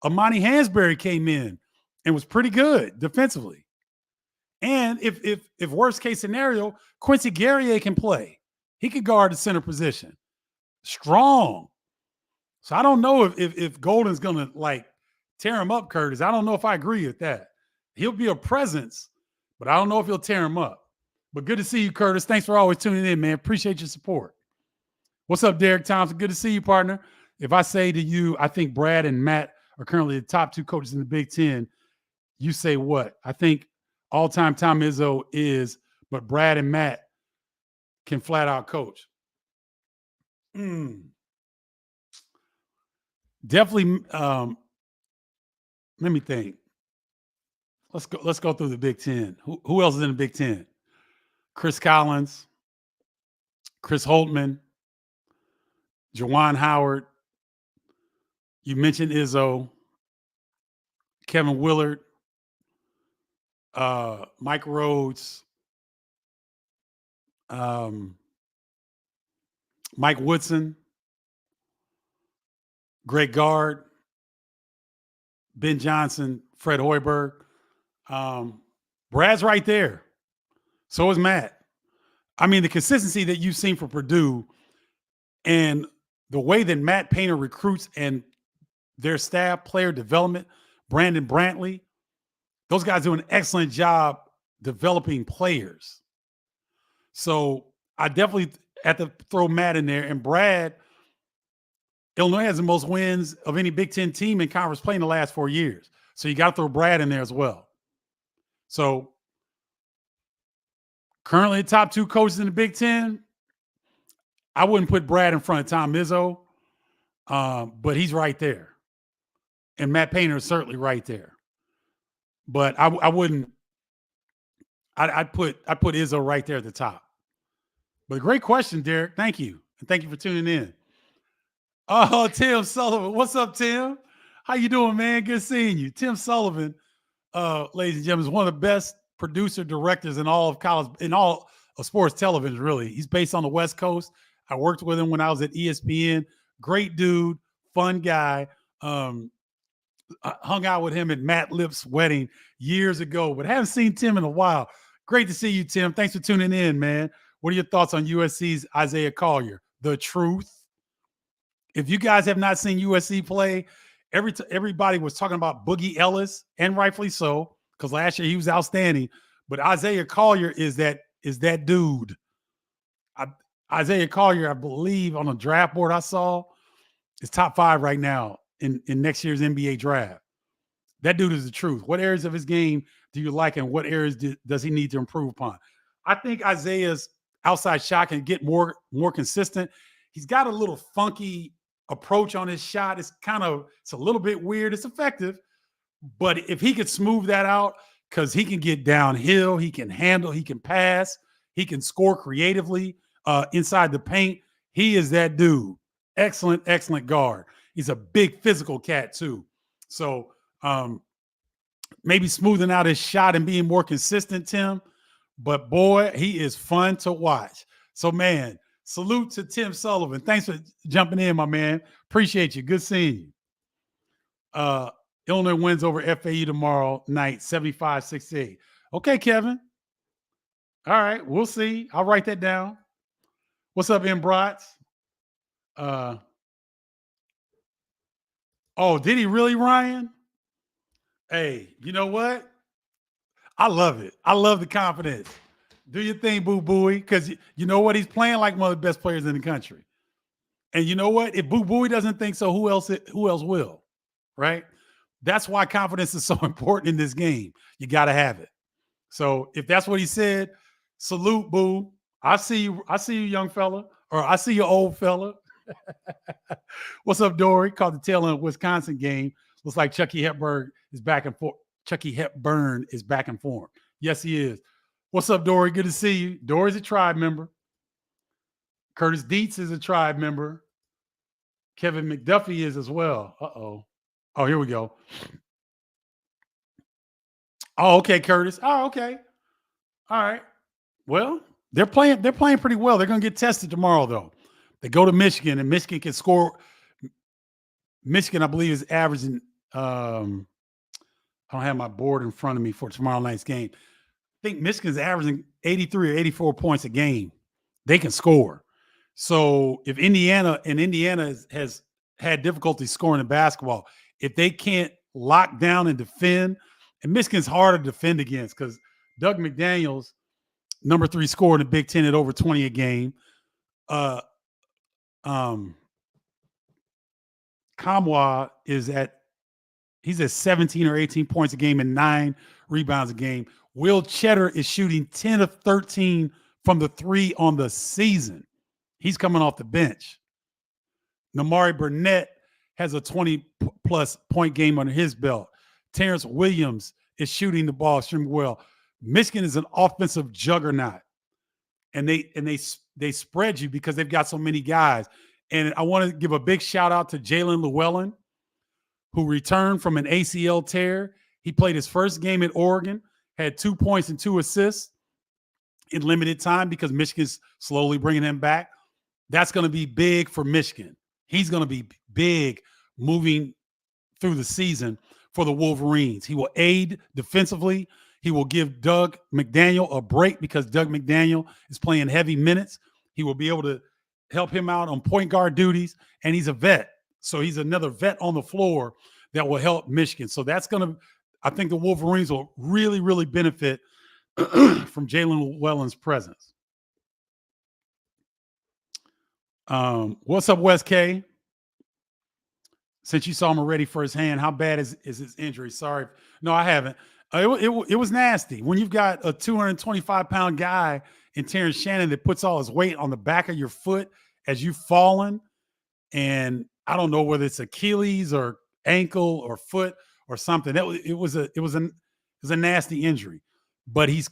A: Amani Hansberry came in and was pretty good defensively. And if worst case scenario, Quincy Guerrier can play. He could guard the center position. Strong. So I don't know if Golden's going to like tear him up, Curtis. I don't know if I agree with that. He'll be a presence, but I don't know if he'll tear him up. But good to see you, Curtis. Thanks for always tuning in, man. Appreciate your support. What's up, Derek Thompson? Good to see you, partner. If I say to you, I think Brad and Matt are currently the top two coaches in the Big Ten, you say what? I think all-time Tom Izzo is, but Brad and Matt can flat out coach. Definitely. Let me think. Let's go through the Big Ten. Who else is in the Big Ten? Chris Collins, Chris Holtman, Juwan Howard. You mentioned Izzo, Kevin Willard, Mike Rhodes, Mike Woodson, Greg Gard, Ben Johnson, Fred Hoiberg. Brad's right there. So is Matt. I mean, the consistency that you've seen for Purdue and the way that Matt Painter recruits and their staff, player development, Brandon Brantley, those guys do an excellent job developing players. So I definitely have to throw Matt in there. And Brad, Illinois has the most wins of any Big Ten team in conference play in the last 4 years. So you got to throw Brad in there as well. So currently the top two coaches in the Big Ten, I wouldn't put Brad in front of Tom Izzo, but he's right there. And Matt Painter is certainly right there. But I wouldn't. I'd put Izzo right there at the top. But great question, Derek. Thank you. And thank you for tuning in. Oh, Tim Sullivan. What's up, Tim? How you doing, man? Good seeing you. Tim Sullivan, ladies and gentlemen, is one of the best producer directors in all of college, in all of sports television, really. He's based on the West Coast. I worked with him when I was at ESPN. Great dude, fun guy. I hung out with him at Matt Lip's wedding years ago, but haven't seen Tim in a while. Great to see you, Tim. Thanks for tuning in, man. What are your thoughts on USC's Isaiah Collier? The truth. If you guys have not seen USC play, everybody was talking about Boogie Ellis, and rightfully so, because last year he was outstanding. But Isaiah Collier is that dude. Isaiah Collier, I believe, on a draft board I saw, is top 5 right now in next year's NBA draft. That dude is the truth. What areas of his game do you like, and what areas does he need to improve upon? I think Isaiah's outside shot can get more consistent. He's got a little funky approach on his shot. It's a little bit weird. It's effective, but if he could smooth that out, because he can get downhill, he can handle, he can pass, he can score creatively inside the paint. He is that dude. Excellent guard. He's a big physical cat too. So maybe smoothing out his shot and being more consistent, Tim. But boy, he is fun to watch. So man, salute to Tim Sullivan. Thanks for jumping in, my man. Appreciate you. Good seeing you. Illinois wins over FAU tomorrow night, 75-68. Okay, Kevin. All right, we'll see. I'll write that down. What's up, M. Brats? Oh, did he really, Ryan? Hey, you know what? I love it. I love the confidence. Do your thing, Boo Booey, because you know what? He's playing like one of the best players in the country. And you know what? If Boo Booey doesn't think so, who else will? Right? That's why confidence is so important in this game. You got to have it. So if that's what he said, salute, Boo. I see you, young fella, or I see you, old fella. What's up, Dory? Caught the tail end of Wisconsin game. Looks like Chucky Hepburn is back and forth. Chucky Hepburn is back in form. Yes, he is. What's up, Dory? Good to see you. Dory's a tribe member. Curtis Dietz is a tribe member. Kevin McDuffie is as well. Uh-oh. Oh, here we go. Oh, okay, Curtis. Oh, okay. All right. Well, they're playing pretty well. They're going to get tested tomorrow, though. They go to Michigan, and Michigan can score. Michigan, I believe, is averaging. I don't have my board in front of me for tomorrow night's game. I think Michigan's averaging 83 or 84 points a game. They can score. So if Indiana has had difficulty scoring in basketball, if they can't lock down and defend, and Michigan's hard to defend against because Doug McDaniels, number 3 scorer in the Big Ten at over 20 a game. Kamwa he's at 17 or 18 points a game and 9 rebounds a game. Will Cheddar is shooting 10 of 13 from the 3 on the season. He's coming off the bench. Namari Burnett has a 20-plus point game under his belt. Terrence Williams is shooting the ball extremely well. Michigan is an offensive juggernaut, and they spread you because they've got so many guys. And I want to give a big shout out to Jalen Llewellyn, who returned from an ACL tear. He played his first game at Oregon, had 2 points and 2 assists in limited time because Michigan's slowly bringing him back. That's going to be big for Michigan. He's going to be big moving through the season for the Wolverines. He will aid defensively. He will give Doug McDaniel a break because Doug McDaniel is playing heavy minutes. He will be able to help him out on point guard duties, and he's a vet. So he's another vet on the floor that will help Michigan. So that's going to – I think the Wolverines will really, really benefit from Jalen Llewellyn's presence. What's up, Wes K? Since you saw him already firsthand, how bad is his injury? Sorry. No, I haven't. It was nasty. When you've got a 225-pound guy in Terrence Shannon that puts all his weight on the back of your foot as you've fallen, and I don't know whether it's Achilles or ankle or foot or something. It was a nasty injury, but he's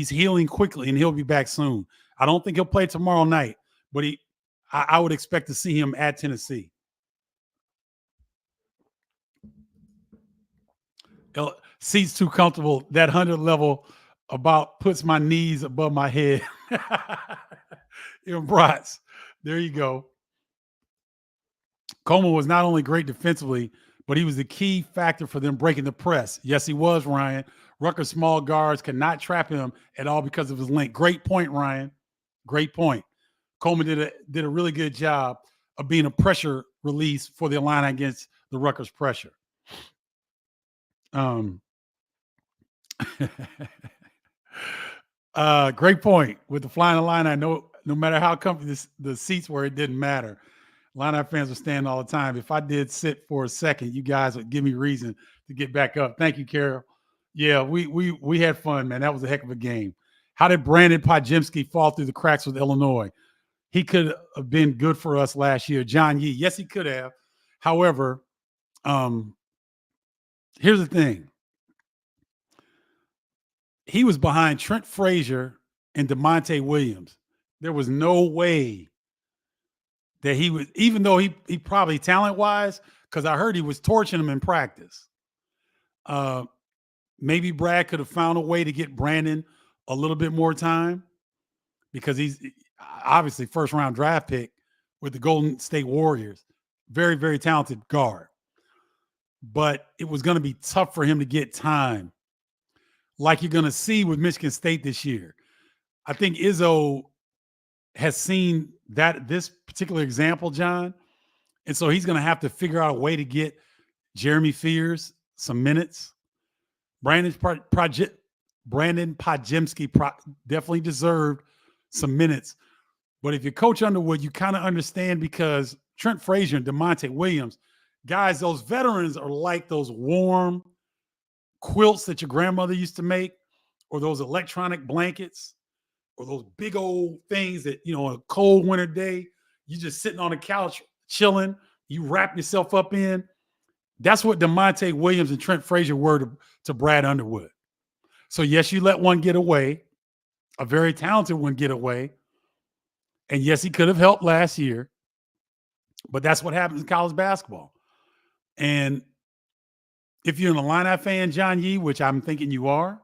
A: healing quickly and he'll be back soon. I don't think he'll play tomorrow night, but I would expect to see him at Tennessee. Seat's too comfortable. That 100 level about puts my knees above my head. Brats. There you go. Coleman was not only great defensively, but he was the key factor for them breaking the press. Yes, he was, Ryan. Rutgers small guards cannot trap him at all because of his length. Great point, Ryan. Great point. Coleman did a really good job of being a pressure release for the Illini against the Rutgers pressure. Great point with the flying Illini. No matter how comfy the seats were, it didn't matter. Illini fans were standing all the time. If I did sit for a second, you guys would give me reason to get back up. Thank you, Carol. Yeah, we had fun, man. That was a heck of a game. How did Brandon Podziemski fall through the cracks with Illinois? He could have been good for us last year. John Yee, yes, he could have. However, here's the thing. He was behind Trent Frazier and DeMonte Williams. There was no way that he would, even though he probably talent-wise, because I heard he was torching him in practice. Maybe Brad could have found a way to get Brandon a little bit more time because he's obviously first-round draft pick with the Golden State Warriors. Very, very talented guard. But it was going to be tough for him to get time, like you're going to see with Michigan State this year. I think Izzo has seen this particular example, John. And so he's going to have to figure out a way to get Jeremy Fears some minutes. Brandon Podziemski definitely deserved some minutes. But if you're Coach Underwood, you kind of understand, because Trent Frazier and DeMonte Williams, guys, those veterans are like those warm quilts that your grandmother used to make, or those electronic blankets, or those big old things that, a cold winter day, you just sitting on the couch chilling, you wrap yourself up in. That's what DeMonte Williams and Trent Frazier were to Brad Underwood. So, yes, you let one get away, a very talented one get away. And, yes, he could have helped last year. But that's what happens in college basketball. And if you're an Illini fan, John Yee, which I'm thinking you are,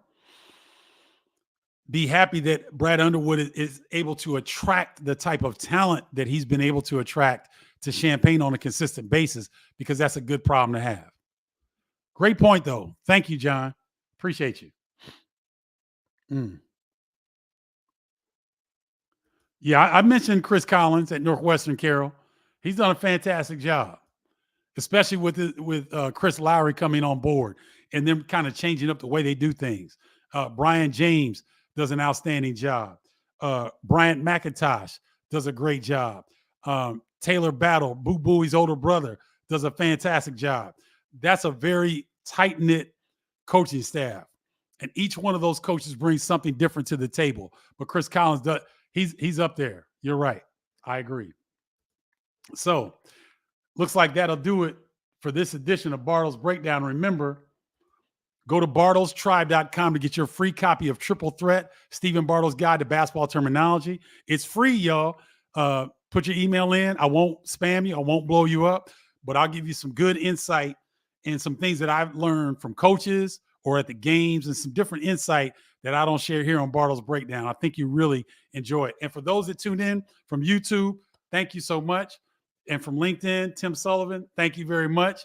A: be happy that Brad Underwood is able to attract the type of talent that he's been able to attract to Champaign on a consistent basis, because that's a good problem to have. Great point, though. Thank you, John. Appreciate you. Yeah, I mentioned Chris Collins at Northwestern, Carroll. He's done a fantastic job, especially with Chris Lowry coming on board and them kind of changing up the way they do things. Brian James does an outstanding job. Bryant McIntosh does a great job. Taylor Battle, Boo Booey's older brother, does a fantastic job. That's a very tight-knit coaching staff. And each one of those coaches brings something different to the table. But Chris Collins, he's up there. You're right. I agree. So, looks like that'll do it for this edition of Bardo's Breakdown. Remember, go to bardostribe.com to get your free copy of Triple Threat, Stephen Bardo's Guide to Basketball Terminology. It's free, y'all. Put your email in. I won't spam you. I won't blow you up, but I'll give you some good insight and some things that I've learned from coaches or at the games, and some different insight that I don't share here on Bardo's Breakdown. I think you really enjoy it. And for those that tune in from YouTube, thank you so much. And from LinkedIn, Tim Sullivan, thank you very much.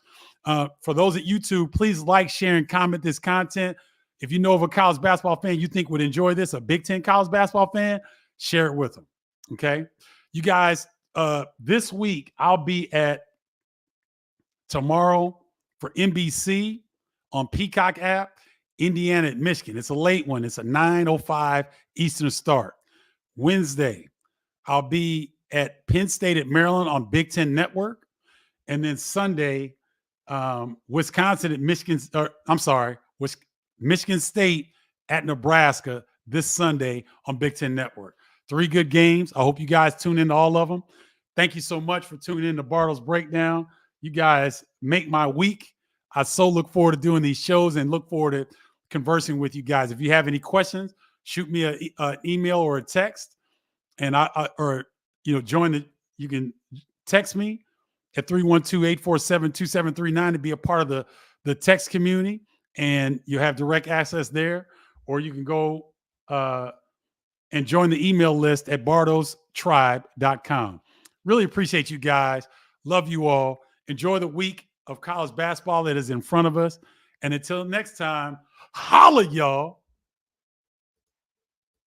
A: For those at YouTube, please like, share, and comment this content. If you know of a college basketball fan you think would enjoy this, a Big Ten college basketball fan, share it with them. Okay? You guys, this week I'll be at tomorrow for NBC on Peacock app, Indiana at Michigan. It's a late one. It's a 9:05 Eastern start. Wednesday, I'll be at Penn State at Maryland on Big Ten Network. And then Sunday, Wisconsin at Michigan State at Nebraska this Sunday on Big Ten Network. 3 good games. I hope you guys tune into all of them. Thank you so much for tuning in to Bardo's Breakdown. You guys make my week. I so look forward to doing these shows and look forward to conversing with you guys. If you have any questions, shoot me an email or a text, and you can text me at 312-847-2739 to be a part of the text community, and you have direct access there, or you can go and join the email list at bardostribe.com. Really appreciate you guys. Love you all. Enjoy the week of college basketball that is in front of us. And until next time, holla, y'all.